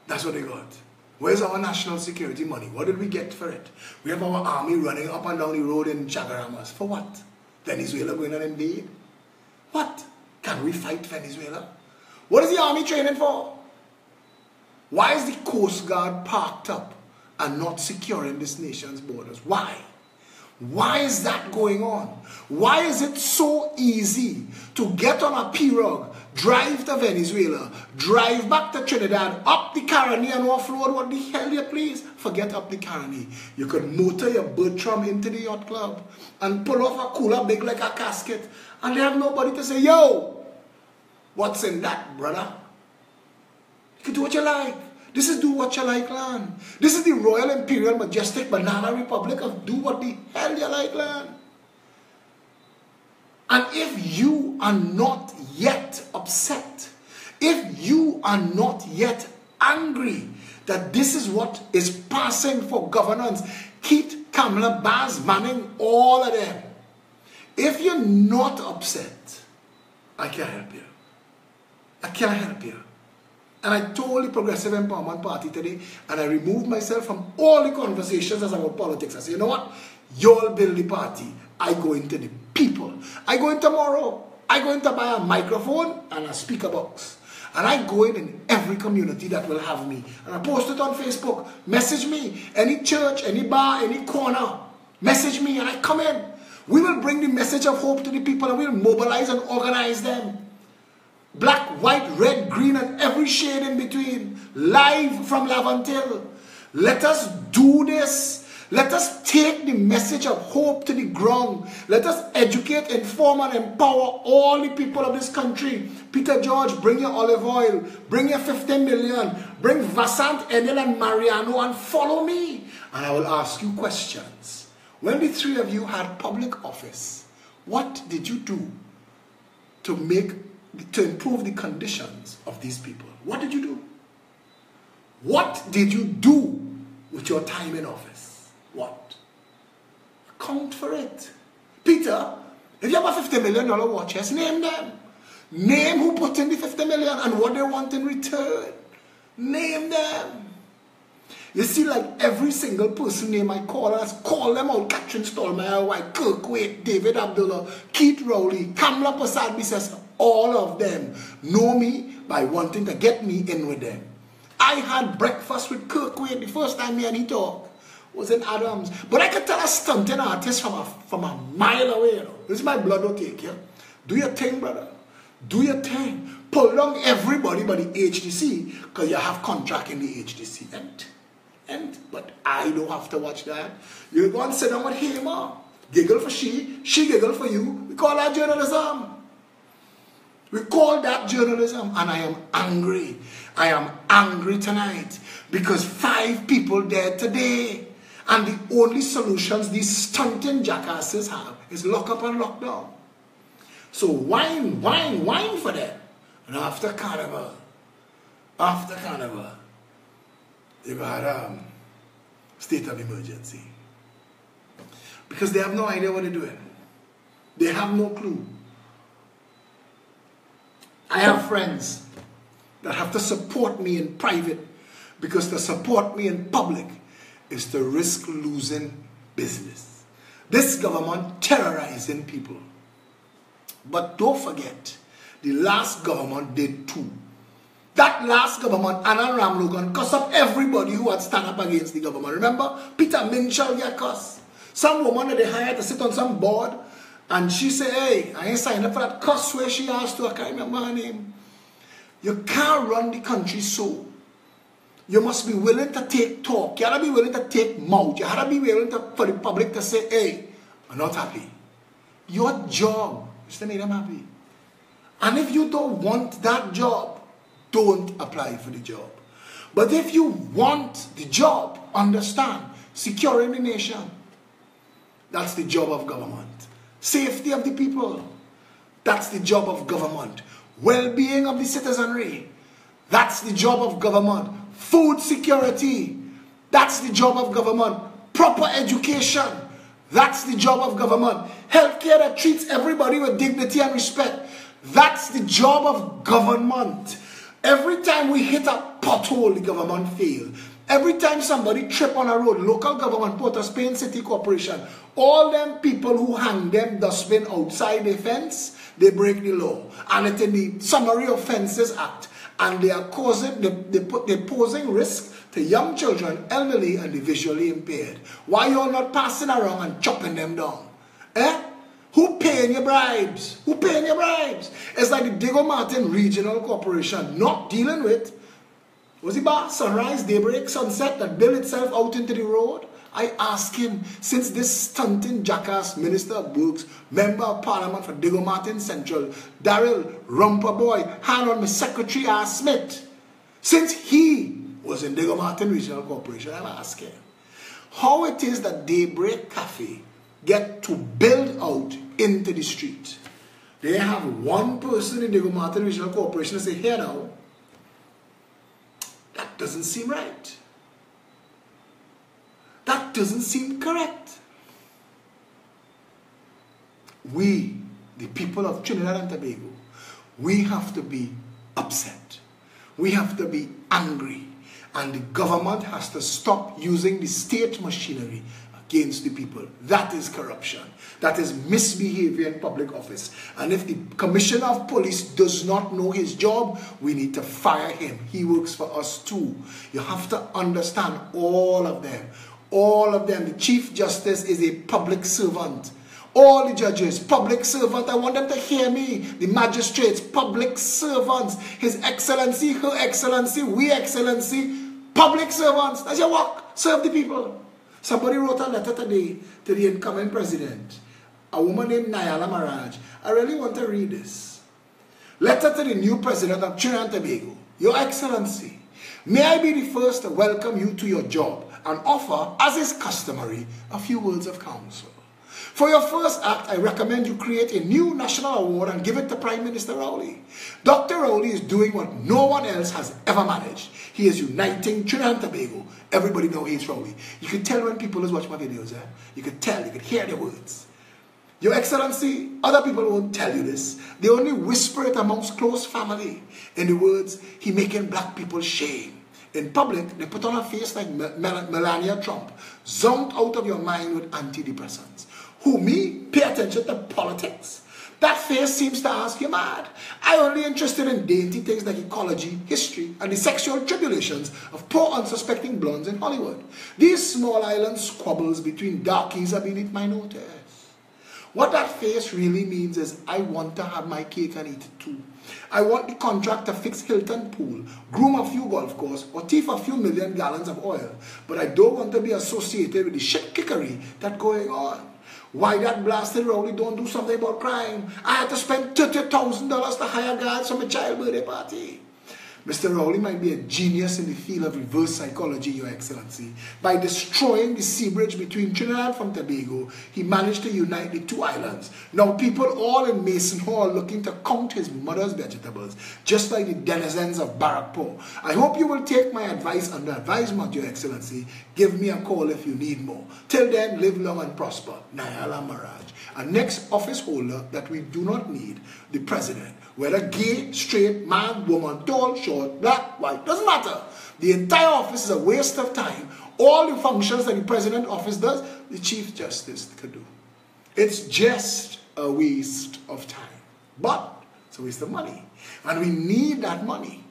That's what they got. Where's our national security money? What did we get for it? We have our army running up and down the road in Chagaramas. For what? Venezuela going and invade? What? Can we fight Venezuela? What is the army training for? Why is the Coast Guard parked up and not securing this nation's borders? Why? Why is that going on? Why is it so easy to get on a pirogue, drive to Venezuela, drive back to Trinidad, up the Caroni and offload what the hell you please? Forget up the Caroni. You could motor your Bertram into the yacht club and pull off a cooler big like a casket, and they have nobody to say, yo, what's in that, brother? You can do what you like. This is do what you like land. This is the Royal Imperial Majestic Banana Republic of do what the hell you like land. And if you are not yet upset, if you are not yet angry that this is what is passing for governance, Keith, Kamala, Baz, Manning, all of them, if you're not upset, I can't help you. I can't help you. And I told the Progressive Empowerment Party today, and I removed myself from all the conversations as about politics. I said, you know what? Y'all build the party. I go into the people. I go in tomorrow. I go in to buy a microphone and a speaker box. And I go in every community that will have me. And I post it on Facebook. Message me. Any church, any bar, any corner. Message me and I come in. We will bring the message of hope to the people and we'll mobilize and organize them. Black, white, red, green, and every shade in between. Live from Laventille. Let us do this. Let us take the message of hope to the ground. Let us educate, inform, and empower all the people of this country. Peter George, bring your olive oil. Bring your 50 million. Bring Vasant, Enel, and Mariano, and follow me. And I will ask you questions. When the three of you had public office, what did you do to improve the conditions of these people? What did you do? What did you do with your time in office? What? Account for it. Peter, if you have a $50 million watches, name them. Name who put in the 50 million and what they want in return. Name them. You see, like every single person name I call them out. Catherine Stallmeyer, White, Kirk Waite, David Abdullah, Keith Rowley, Kamala Prasad Biswas. All of them know me by wanting to get me in with them. I had breakfast with Kirk Waite the first time me and he talked. Was in Adams. But I could tell a stunting artist from a mile away, you know. This is my blood will take, yeah? Do your thing, brother. Do your thing. Pull down everybody but the HDC because you have contract in the HDC. But I don't have to watch that. You go and sit down with Hema. Giggle for she giggle for you. We call that journalism. We call that journalism, and I am angry. I am angry tonight because 5 people dead today. And the only solutions these stunting jackasses have is lock up and lock down. So whine for them. And after Carnival, they've had state of emergency. Because they have no idea what they're doing. They have no clue. I have friends that have to support me in private because to support me in public is to risk losing business. This government terrorizing people. But don't forget, the last government did too. That last government, Anna Ramlogan, cussed up everybody who had stand up against the government. Remember, Peter Minshall got cussed. Some woman that they hired to sit on some board, and she said, hey, I ain't signed up for that cuss where she asked to, I can't remember her name. You can't run the country so. You must be willing to take talk. You gotta be willing to take mouth. You gotta be willing for the public to say, hey, I'm not happy. Your job is to make them happy. And if you don't want that job, don't apply for the job. But if you want the job, understand, securing the nation, that's the job of government. Safety of the people, that's the job of government. Well-being of the citizenry, that's the job of government. Food security, that's the job of government. Proper education, that's the job of government. Healthcare that treats everybody with dignity and respect, that's the job of government. Every time we hit a pothole, the government fails. Every time somebody trip on a road, local government, Port of Spain City Corporation, all them people who hang them dustbin outside the fence, they break the law. And it's in the Summary Offences Act. and they're posing risk to young children, elderly, and the visually impaired. Why you're not passing around and chopping them down? Eh? Who paying your bribes? Who paying your bribes? It's like the Diego Martin Regional Corporation not dealing with, was it bar, sunrise, daybreak, sunset that built itself out into the road? I ask him, since this stunting jackass Minister of Works, Member of Parliament for Diego Martin Central, Daryl Rumper Boy, hand on my secretary R. Smith, since he was in Diego Martin Regional Corporation, I'm asking how it is that Daybreak Cafe get to build out into the street. They have one person in Diego Martin Regional Corporation and say, here now, that doesn't seem right. That doesn't seem correct. We, the people of Trinidad and Tobago, we have to be upset. We have to be angry. And the government has to stop using the state machinery against the people. That is corruption. That is misbehavior in public office. And if the Commissioner of Police does not know his job, we need to fire him. He works for us too. You have to understand all of them. All of them. The Chief Justice is a public servant. All the judges, public servant. I want them to hear me. The magistrates, public servants. His Excellency, Her Excellency, We Excellency, public servants. That's your work. Serve the people. Somebody wrote a letter today to the incoming president, a woman named Nayala Maraj. I really want to read this. Letter to the new president of Trinidad and Tobago. Your Excellency, may I be the first to welcome you to your job and offer, as is customary, a few words of counsel. For your first act, I recommend you create a new national award and give it to Prime Minister Rowley. Dr. Rowley is doing what no one else has ever managed. He is uniting Trinidad and Tobago. Everybody knows he's Rowley. You can tell when people watch my videos. You can tell, you can hear the words. Your Excellency, other people won't tell you this. They only whisper it amongst close family. In the words, he making black people shame. In public, they put on a face like Melania Trump. Zonked out of your mind with antidepressants. Who, me? Pay attention to politics? That face seems to ask you mad. I only interested in dainty things like ecology, history, and the sexual tribulations of poor unsuspecting blondes in Hollywood. These small island squabbles between darkies are beneath my notice. What that face really means is I want to have my cake and eat it too. I want the contract to fix Hilton Pool, groom a few golf courses, or thief a few million gallons of oil. But I don't want to be associated with the shit kickery that's going on. Why that blasted Rowley don't do something about crime? I had to spend $30,000 to hire guards for my child birthday party. Mr. Rowley might be a genius in the field of reverse psychology, Your Excellency. By destroying the sea bridge between Trinidad and Tobago, he managed to unite the two islands. Now people all in Mason Hall looking to count his mother's vegetables, just like the denizens of Barrackpore. I hope you will take my advice under advisement, Your Excellency. Give me a call if you need more. Till then, live long and prosper. Nayala Maraj. A next office holder that we do not need, the president. Whether gay, straight, man, woman, tall, short, black, white, doesn't matter. The entire office is a waste of time. All the functions that the president office does, the Chief Justice could do. It's just a waste of time. But it's a waste of money. And we need that money.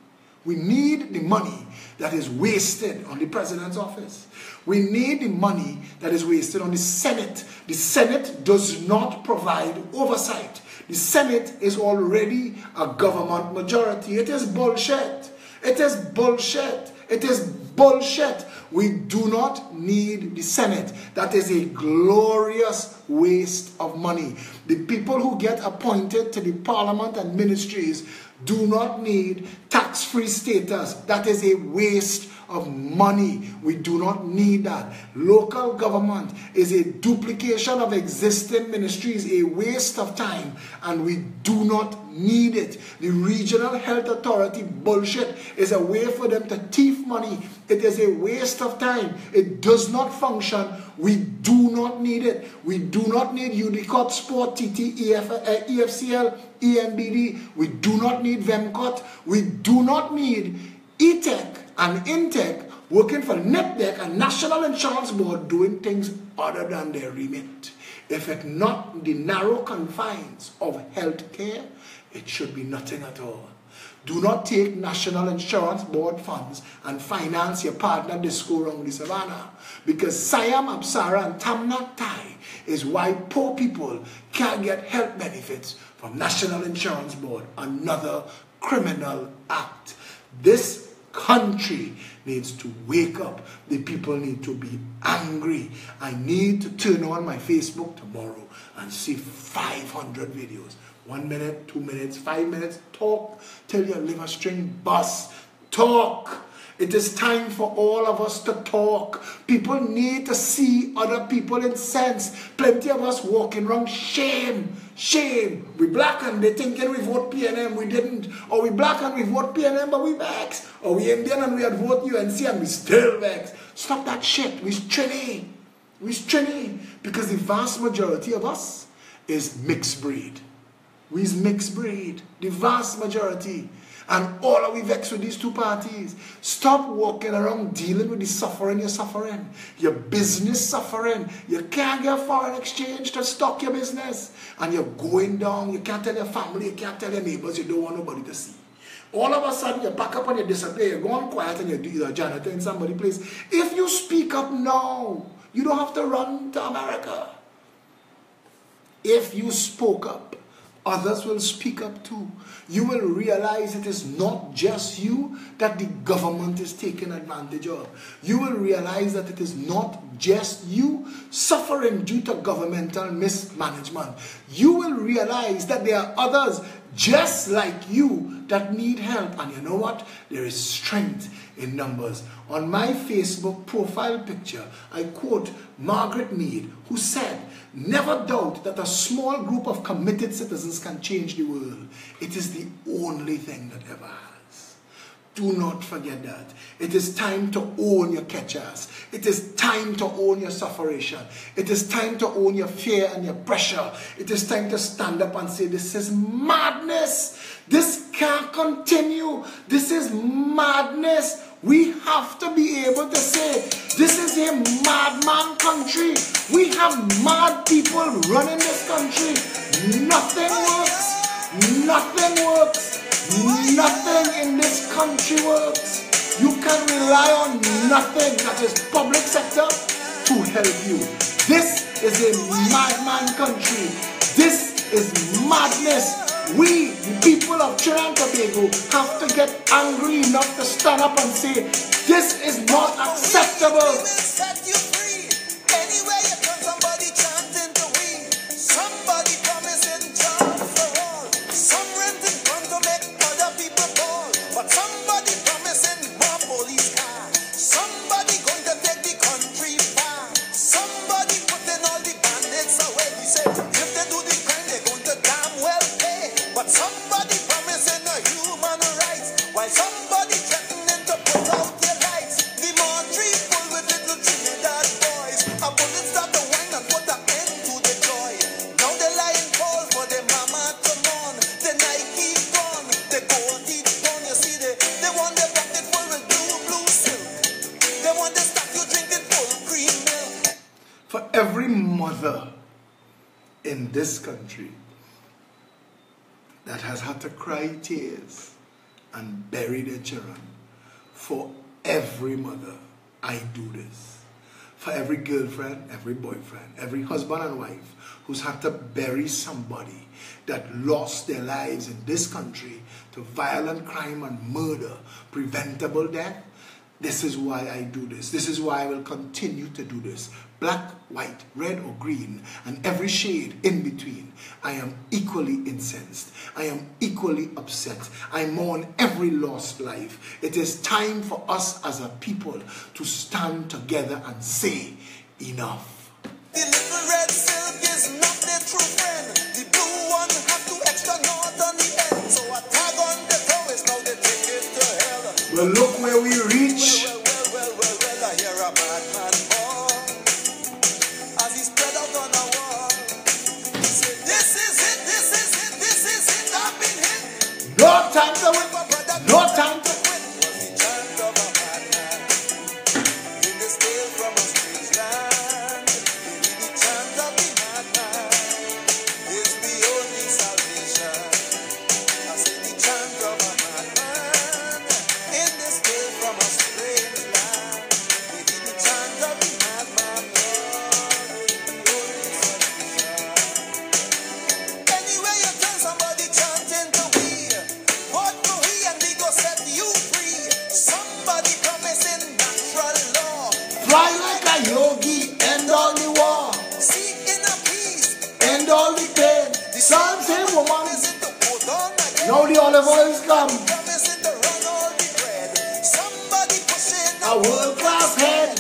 We need the money that is wasted on the president's office. We need the money that is wasted on the Senate. The Senate does not provide oversight. The Senate is already a government majority. It is bullshit. It is bullshit. It is bullshit. We do not need the Senate. That is a glorious waste of money. The people who get appointed to the parliament and ministries do not need tax-free status. That is a waste of money. We do not need that. Local government is a duplication of existing ministries, a waste of time, and we do not need it. The regional health authority bullshit is a way for them to thief money. It is a waste of time. It does not function. We do not need it. We do not need UDCOT, Sport, TT, EFCL, EMBD. We do not need VEMCOT. We do not need ETEC and INTEC working for NEPDEC and National Insurance Board doing things other than their remit. If it not the narrow confines of healthcare, it should be nothing at all. Do not take National Insurance Board funds and finance your partner disco around the savannah. Because Siam, Apsara and Tamnak Thai is why poor people can't get health benefits from National Insurance Board. Another criminal act. This country needs to wake up. The people need to be angry. I need to turn on my Facebook tomorrow and see 500 videos. 1 minute, 2 minutes, 5 minutes. Talk till your liver string busts. Talk. It is time for all of us to talk. People need to see other people in sense. Plenty of us walking around. Shame. Shame. We black and they thinking we vote PNM. We didn't. Or we black and we vote PNM but we vexed. Or we Indian and we had vote UNC and we still vexed. Stop that shit. We's Trini. We's Trini. Because the vast majority of us is mixed breed. We's mixed breed. The vast majority. And all of we vexed with these two parties. Stop walking around dealing with the suffering you're suffering. Your business suffering. You can't get foreign exchange to stock your business. And you're going down. You can't tell your family. You can't tell your neighbors. You don't want nobody to see. All of a sudden, you pack up and you disappear. You go on quiet and you're a janitor in somebody's place. If you speak up now, you don't have to run to America. If you spoke up, others will speak up too. You will realize it is not just you that the government is taking advantage of. You will realize that it is not just you suffering due to governmental mismanagement. You will realize that there are others just like you that need help. And you know what? There is strength in numbers. On my Facebook profile picture, I quote Margaret Mead, who said, "Never doubt that a small group of committed citizens can change the world. It is the only thing that ever has." Do not forget that. It is time to own your catchers. It is time to own your sufferation. It is time to own your fear and your pressure. It is time to stand up and say, this is madness. This can't continue. This is madness. We have to be able to say, this is a madman country. We have mad people running this country. Nothing works. Nothing works. Nothing in this country works. You can rely on nothing that is public sector to help you. This is a madman country. This is madness. We, the people of Trinidad and Tobago, have to get angry enough to stand up and say, this is not acceptable. Set you free. Anywhere you turn, somebody chanting to we. Somebody promising jobs for all. Some renting fund to make other people fall. But somebody promising more police cars. Somebody going to take the country back. Somebody putting all the bandits away. We say, if they do the crime, they're going to damn well pay. But somebody promising a human rights. While somebody threatening to put out their lights. The Montreal full with little Trinidad boys. A bullet start to whine and put an end to the joy. Now they're lying fall for their mama to mourn. The Nike gone, the gold teeth gone. You see, they want their pocket full with blue silk. They want the statue drinking full cream milk. For every mother in this country that has had to cry tears and bury their children, for every mother, I do this. For every girlfriend, every boyfriend, every husband and wife who's had to bury somebody that lost their lives in this country to violent crime and murder, preventable death, this is why I do this. This is why I will continue to do this. Black, white, red or green, and every shade in between. I am equally incensed. I am equally upset. I mourn every lost life. It is time for us as a people to stand together and say, enough. The little red silk is not their true friend. The blue one have two extra knots on the end. So a tag on the toe is now they take it to hell. Well, look where we reach. Well, I hear a madman ball as he spread out on a wall. He said, this is it, I've been hit. No time to wait. No time to quit. Was the chant of a madman in this tale from a strange land. Maybe the chant of the madman is the only salvation. Same woman. Now the olive oils come. A world-class head.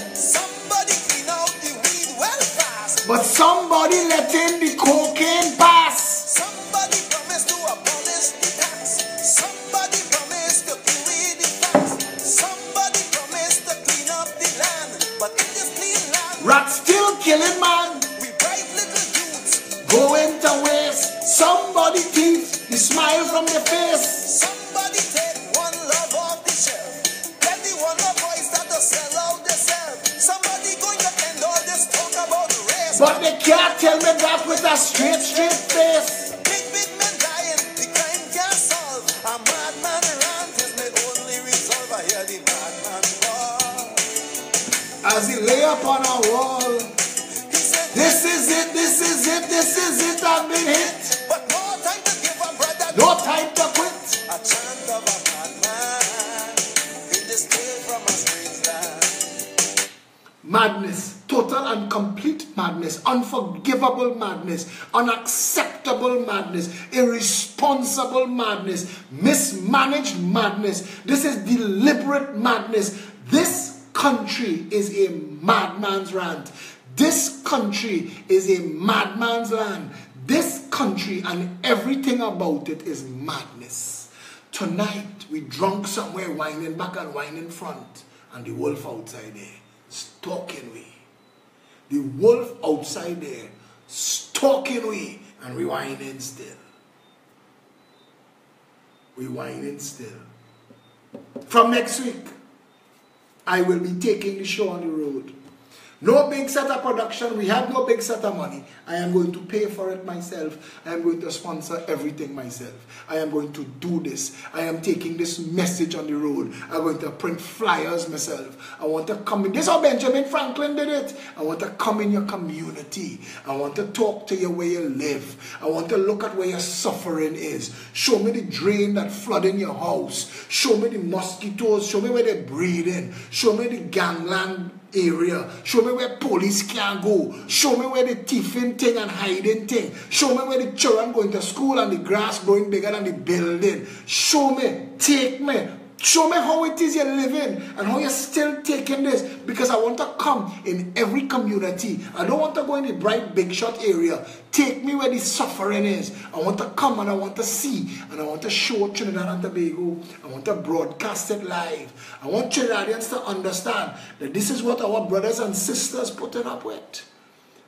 But somebody let in the cocaine pass. Somebody promised to abolish the tax. Somebody promised to kill the facts. Somebody promised to clean up the land. But in this clean land, rats still killing man. we bright little youths Going to waste. Somebody thief the smile from their face. Somebody take one love off the shelf. Get the one love boys that will sell out themselves. Somebody going to end all this talk about race. But they can't tell me that with a straight face. Big men dying, the crime can't solve. A madman rant is my only resolve. I hear the madman call. As he lay upon a wall. He said, This is it, this is it, this is it, I've been hit. but no time to give a brother. No time to quit. A chant of a madman in this tale from a strange land. Madness, total and complete madness, unforgivable madness, unacceptable madness, irresponsible madness, mismanaged madness. This is deliberate madness. This country is a madman's rant. This country is a madman's land. This country and everything about it is madness. Tonight we drunk somewhere, whining back and whining front, and the wolf outside there stalking we. The wolf outside there stalking we, and we whining still. We whining still. From next week, I will be taking the show on the road. No big set of production. We have no big set of money. I am going to pay for it myself. I am going to sponsor everything myself. I am going to do this. I am taking this message on the road. I'm going to print flyers myself. I want to come in. This is how Benjamin Franklin did it. I want to come in your community. I want to talk to you where you live. I want to look at where your suffering is. Show me the drain that flood in your house. Show me the mosquitoes. Show me where they breed in. Show me the gangland area. Show me where police can't go. Show me where the thieving thing and hiding thing. Show me where the children going to school and the grass growing bigger than the building. Show me, take me. Show me how it is you're living and how you're still taking this, because I want to come in every community. I don't want to go in the bright big shot area. Take me where the suffering is. I want to come and I want to see and I want to show Trinidad and Tobago. I want to broadcast it live. I want Trinidadians to understand that this is what our brothers and sisters putting up with.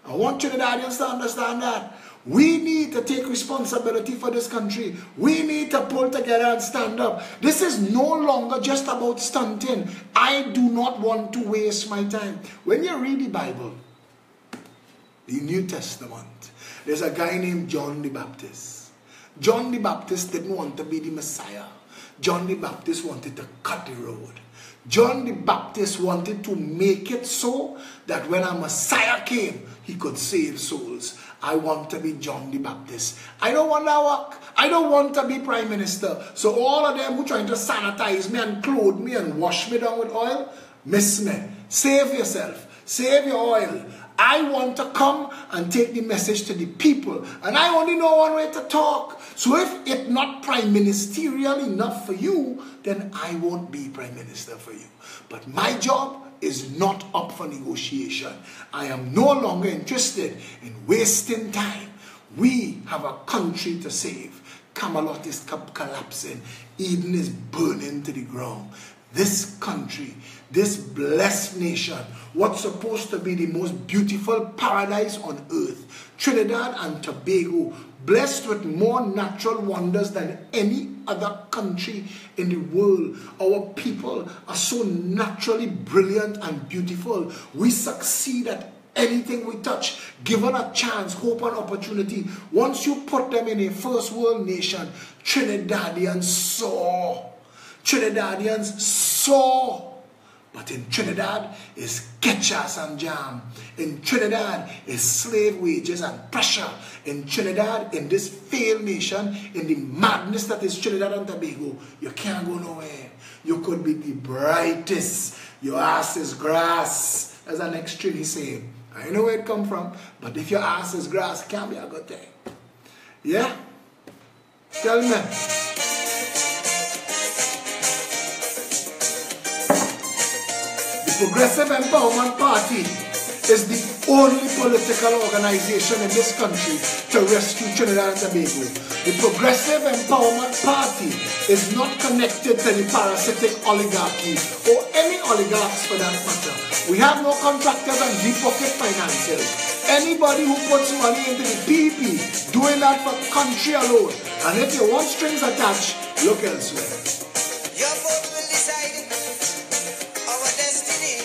I want Trinidadians to understand that. We need to take responsibility for this country. We need to pull together and stand up. This is no longer just about stunting. I do not want to waste my time. When you read the Bible, the New Testament, there's a guy named John the Baptist. John the Baptist didn't want to be the Messiah. John the Baptist wanted to cut the road. John the Baptist wanted to make it so that when a Messiah came, he could save souls. I want to be John the Baptist. I don't want to work. I don't want to be Prime Minister. So all of them who trying to sanitize me and clothe me and wash me down with oil, miss me. Save yourself. Save your oil. I want to come and take the message to the people. And I only know one way to talk. So if it's not prime ministerial enough for you, then I won't be Prime Minister for you. But my job is not up for negotiation. I am no longer interested in wasting time. We have a country to save. Camelot is collapsing. Eden is burning to the ground. This country, this blessed nation, what's supposed to be the most beautiful paradise on earth, Trinidad and Tobago, blessed with more natural wonders than any other country in the world. Our people are so naturally brilliant and beautiful. We succeed at anything we touch, given a chance, hope and opportunity. Once you put them in a first world nation, Trinidadians soar. Trinidadians soar. But in Trinidad is ketchup and jam. In Trinidad is slave wages and pressure. In Trinidad, in this failed nation, in the madness that is Trinidad and Tobago, you can't go nowhere. You could be the brightest. Your ass is grass. As an extreme he saying. I know where it come from, but if your ass is grass, it can't be a good thing. Yeah? Tell me. The Progressive Empowerment Party is the only political organization in this country to rescue Trinidad and Tobago. The Progressive Empowerment Party is not connected to the parasitic oligarchy or any oligarchs for that matter. We have no contractors and deep pocket financiers. Anybody who puts money into the PP, doing that for country alone. And if you want strings attached, look elsewhere. Your vote will decide our destiny.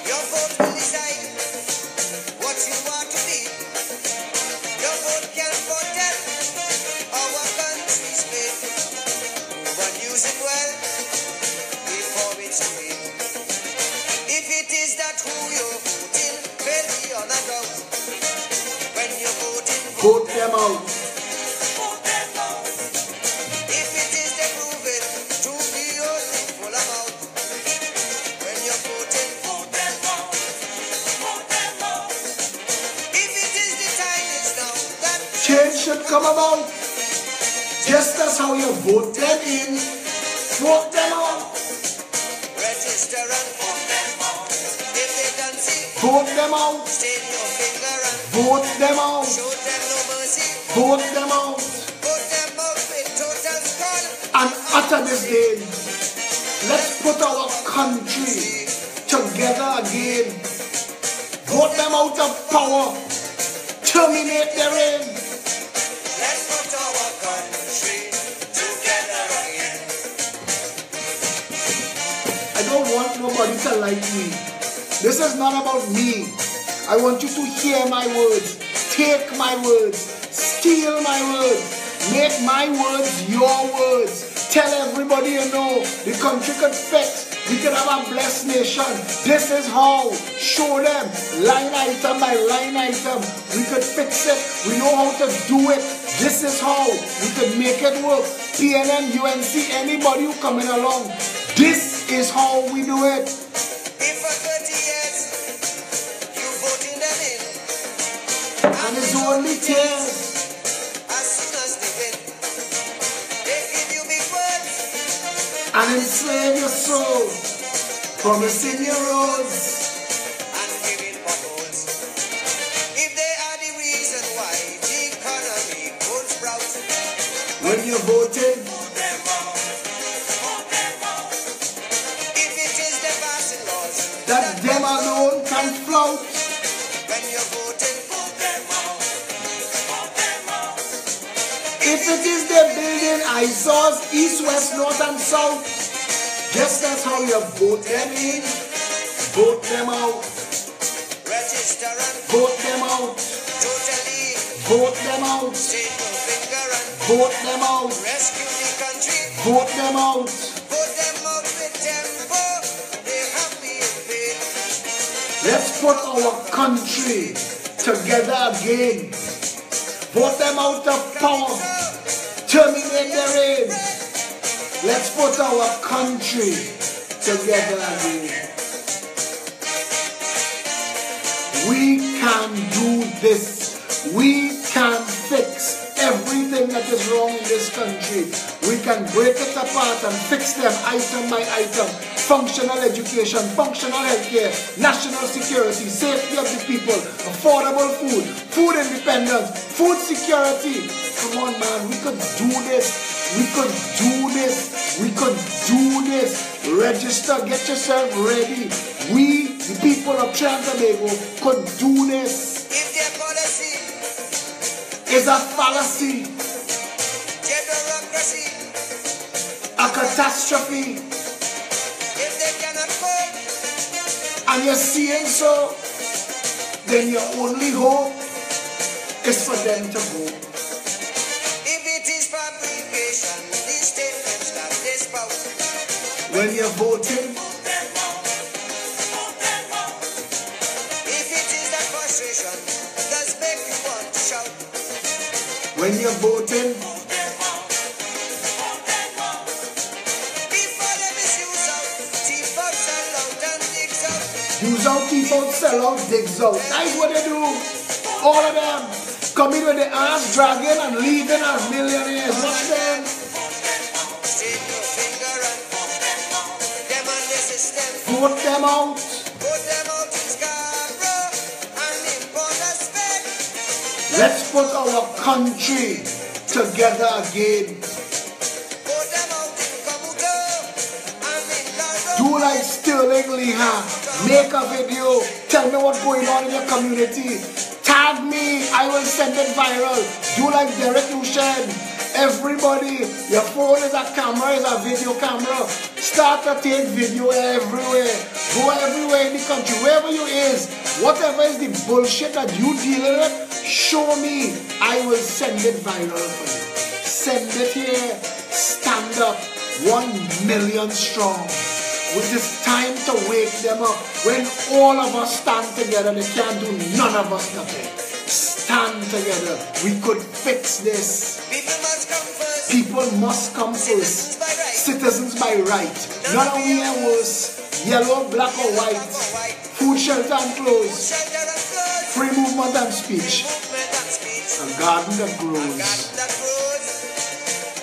Your vote will decide what you want to be. Your vote can foretell our country's fate. But use it well before it's too late. If it is that who you're voting, fail beyond a doubt. When you're voting, Vote them out. vote them out. If it is they prove it to be only full amount. When you're voting, vote them out. Vote them out. If it is the time is now that Change should come about. Just as how you vote them in, vote them out. register and vote them out. If they don't see, Vote them out. stain your finger and Vote them out. show them no mercy. Vote them out. Vote them out with total scorn. And utter this day. Let's put our country together again. Vote them out of power. Terminate their reign. Let's put our country together again. I don't want nobody to like me. This is not about me. I want you to hear my words. Take my words. Steal my words. Make my words your words. Tell everybody you know the country could fix. We could have a blessed nation. This is how. Show them line item by line item. We could fix it. We know how to do it. This is how we could make it work. PNM, UNC, anybody who coming along. This is how we do it. If for 30 years you voting them in, And it's only tears. as soon as they win, they give you big words. And enslave your soul. Promising your roads. And giving potholes. If they are the reason why the economy goes sprout, When you're voting, vote them out. Vote them out. If it is the passing laws that them alone can flout. when you're voting, vote them out. Vote them out. If it is the building eyesores, east, west, north, and south. Just as how you vote them in, vote them out. Register and Vote them out. totally Vote them out. stain your finger and Vote them out. rescue the country. Vote them out. Vote them out with tempo. They happy in pain. Let's put our country together again. Vote them out of power. Terminate their reign. Let's put our country together again. We can do this. We can fix everything that is wrong in this country. We can break it apart and fix them item by item. Functional education, functional healthcare, national security, safety of the people, affordable food, food independence, food security. Come on, man, we could do this. We could do this. We could do this. Register, get yourself ready. We, the people of Trinidad and Tobago, could do this. If their policy, It's a fallacy, their bureaucracy, a catastrophe, if they cannot cope, and you're seeing so, then your only hope is for them to go. if it is fabrication, these statements that they spout, When you're voting, vote them out. Vote them out. If it is that frustration that's make you want to shout, when you're voting, vote them out. Vote them out. Before they misuse out, thief out, sell out, and digs out. use out, keep out, sell out, digs out. That's what they do. All of them. coming with the ass dragging and leaving as millionaires. Watch them. Vote them out. Let's put our country together again. Do like Sterling Leha. Make a video. Tell me what's going on in your community. Tag me. I will send it viral. Do like Derek Lushen. Everybody, your phone is a camera, is a video camera. Start to take video everywhere. Go everywhere in the country, wherever you is. Whatever is the bullshit that you dealing with, show me. I will send it viral for you. Send it here. Stand up. 1 million strong. It is time to wake them up. When all of us stand together, they can't do none of us nothing. Stand together. We could fix this. People must come first. Citizens by right. None of we are worse. Yellow, black or white. Food, shelter and clothes. Free movement and speech. A garden that grows.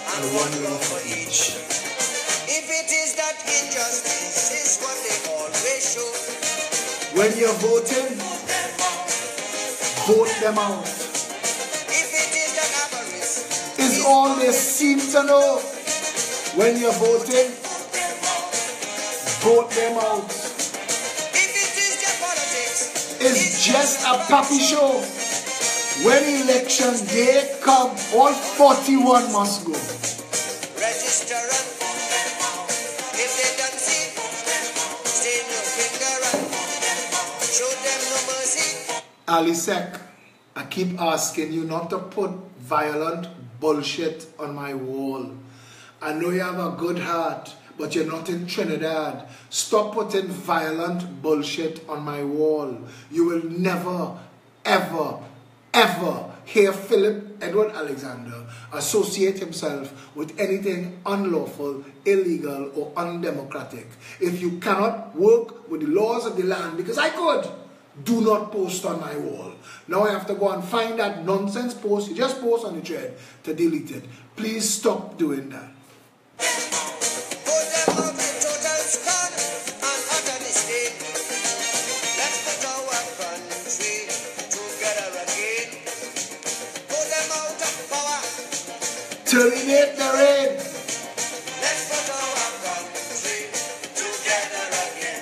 And one love for each. If it is that injustice is what they always show. When you're voting, vote them out. If it is that avarice Is all they seem to know. When you're voting, vote them out. if it is their politics, It's just a puppy show. When election day come, all 41 must go. register and if they don't see, stain your finger and show them no mercy. Alisek, I keep asking you not to put violent bullshit on my wall. I know you have a good heart, but you're not in Trinidad. Stop putting violent bullshit on my wall. You will never, ever, ever hear Phillip Edward Alexander associate himself with anything unlawful, illegal, or undemocratic. If you cannot work with the laws of the land, because I could, do not post on my wall. Now I have to go and find that nonsense post. You just post on the thread to delete it. Please stop doing that. Put them out in total scorn and utter disdain. Let's put our country together again. Put them out of power. Terminate the rain. Let's put our country together again.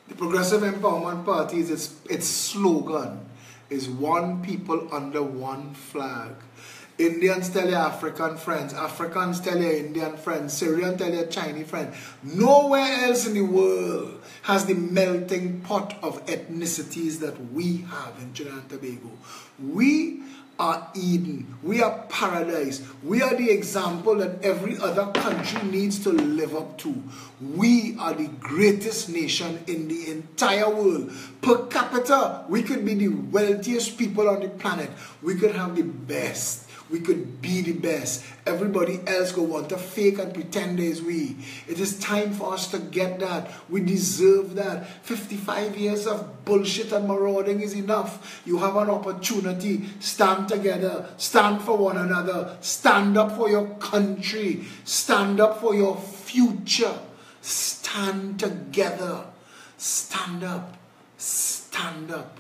The Progressive Empowerment Party, its slogan is one people under one flag. Indians tell your African friends, Africans tell your Indian friends, Syrians tell your Chinese friends. Nowhere else in the world has the melting pot of ethnicities that we have in Trinidad and Tobago. We are Eden. We are paradise. We are the example that every other country needs to live up to. We are the greatest nation in the entire world. Per capita, we could be the wealthiest people on the planet. We could have the best. We could be the best. Everybody else go want to fake and pretend there's we. It is time for us to get that. We deserve that. 55 years of bullshit and marauding is enough. You have an opportunity. Stand together. Stand for one another. Stand up for your country. Stand up for your future. Stand together. Stand up. Stand up.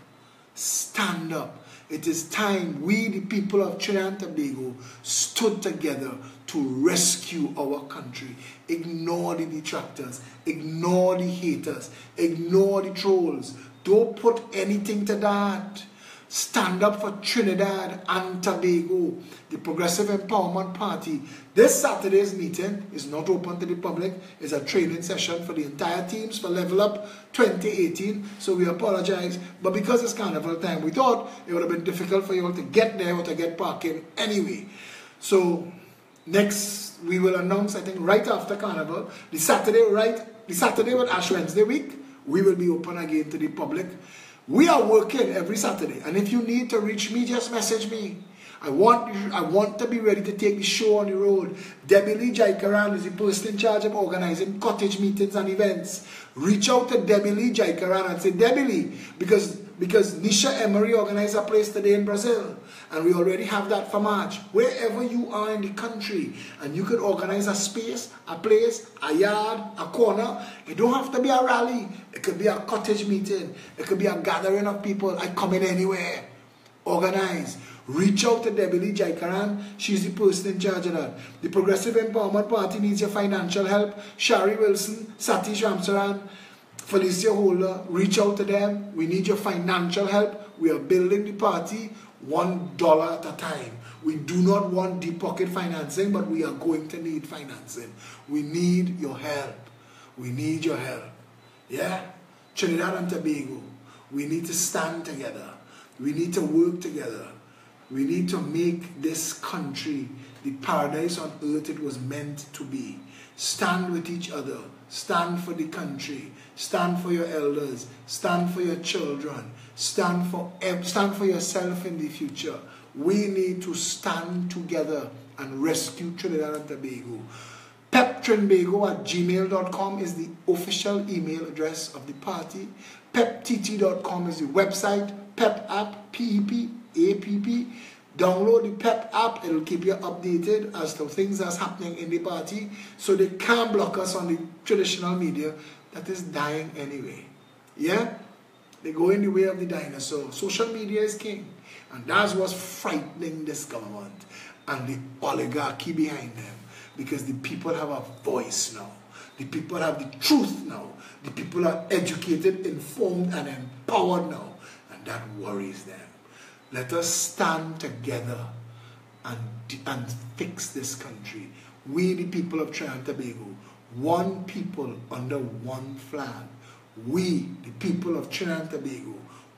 Stand up. It is time we, the people of Trinidad and Tobago, stood together to rescue our country. Ignore the detractors. Ignore the haters. Ignore the trolls. Don't put anything to that. Stand up for Trinidad and Tobago. The Progressive Empowerment Party. This Saturday's meeting is not open to the public. It's a training session for the entire teams for Level Up 2018. So we apologize. But because it's carnival time, we thought it would have been difficult for you all to get there or to get parking anyway. So next we will announce, I think, right after carnival, the Saturday with Ash Wednesday week, we will be open again to the public. We are working every Saturday, and if you need to reach me, just message me. I want to be ready to take the show on the road. Debbie Lee Jaikaran is the person in charge of organizing cottage meetings and events. Reach out to Debbie Lee Jaikaran and say, Debbie Lee, because Nisha Emery organized a place today in Brazil, and we already have that for March. Wherever you are in the country, and you could organize a space, a place, a yard, a corner. It don't have to be a rally. It could be a cottage meeting. It could be a gathering of people. I come in anywhere. Organize. Reach out to Debbie Lee Jaikaran. She's the person in charge of that. The Progressive Empowerment Party needs your financial help. Shari Wilson, Satish Ramsaran, Felicia Holder, reach out to them. We need your financial help. We are building the party $1 at a time. We do not want deep pocket financing, but we are going to need financing. We need your help. We need your help. Yeah? Trinidad and Tobago. We need to stand together. We need to work together. We need to make this country the paradise on earth it was meant to be. Stand with each other. Stand for the country. Stand for your elders. Stand for your children. Stand for yourself in the future. We need to stand together and rescue Trinidad and Tobago. peptrinbago@gmail.com is the official email address of the party. peptt.com is the website. Pep app, PEP. Download the PEP app. It'll keep you updated as to things that's happening in the party, so they can't block us on the traditional media that is dying anyway. Yeah? They go in the way of the dinosaur. Social media is king. And that's what's frightening this government and the oligarchy behind them. Because the people have a voice now. The people have the truth now. The people are educated, informed, and empowered now. And that worries them. Let us stand together and fix this country. We, the people of Trinidad and Tobago, one people under one flag. We, the people of Trinidad and Tobago,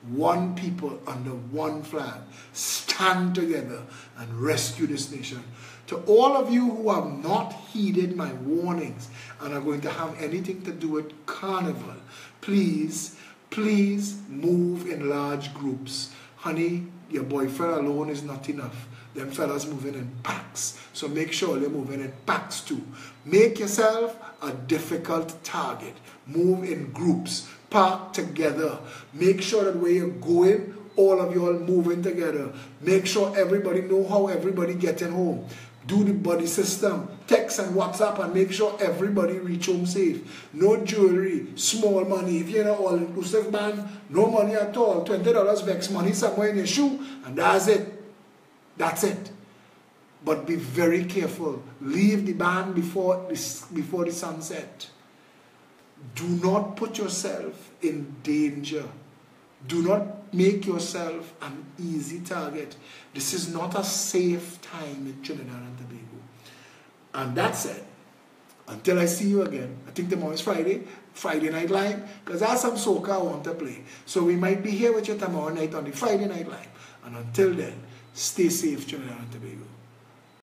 one people under one flag, stand together and rescue this nation. To all of you who have not heeded my warnings and are going to have anything to do with Carnival, please move in large groups. Honey, your boyfriend alone is not enough. Them fellas moving in packs. So make sure they're moving in packs too. Make yourself a difficult target. Move in groups. Park together. Make sure that where you're going, all of you are moving together. Make sure everybody know how everybody getting home. Do the buddy system. Text and WhatsApp and make sure everybody reach home safe. No jewelry, small money. If you're in an all-inclusive band, no money at all. $20 vex money somewhere in your shoe, and that's it. That's it. But be very careful. Leave the band before the sunset. Do not put yourself in danger. Do not make yourself an easy target. This is not a safe time in Trinidad and Tobago. And that's it. Until I see you again. I think tomorrow is Friday Night Live, because I have some soca I want to play. So we might be here with you tomorrow night on the Friday Night Live. And until then, stay safe, Trinidad and Tobago.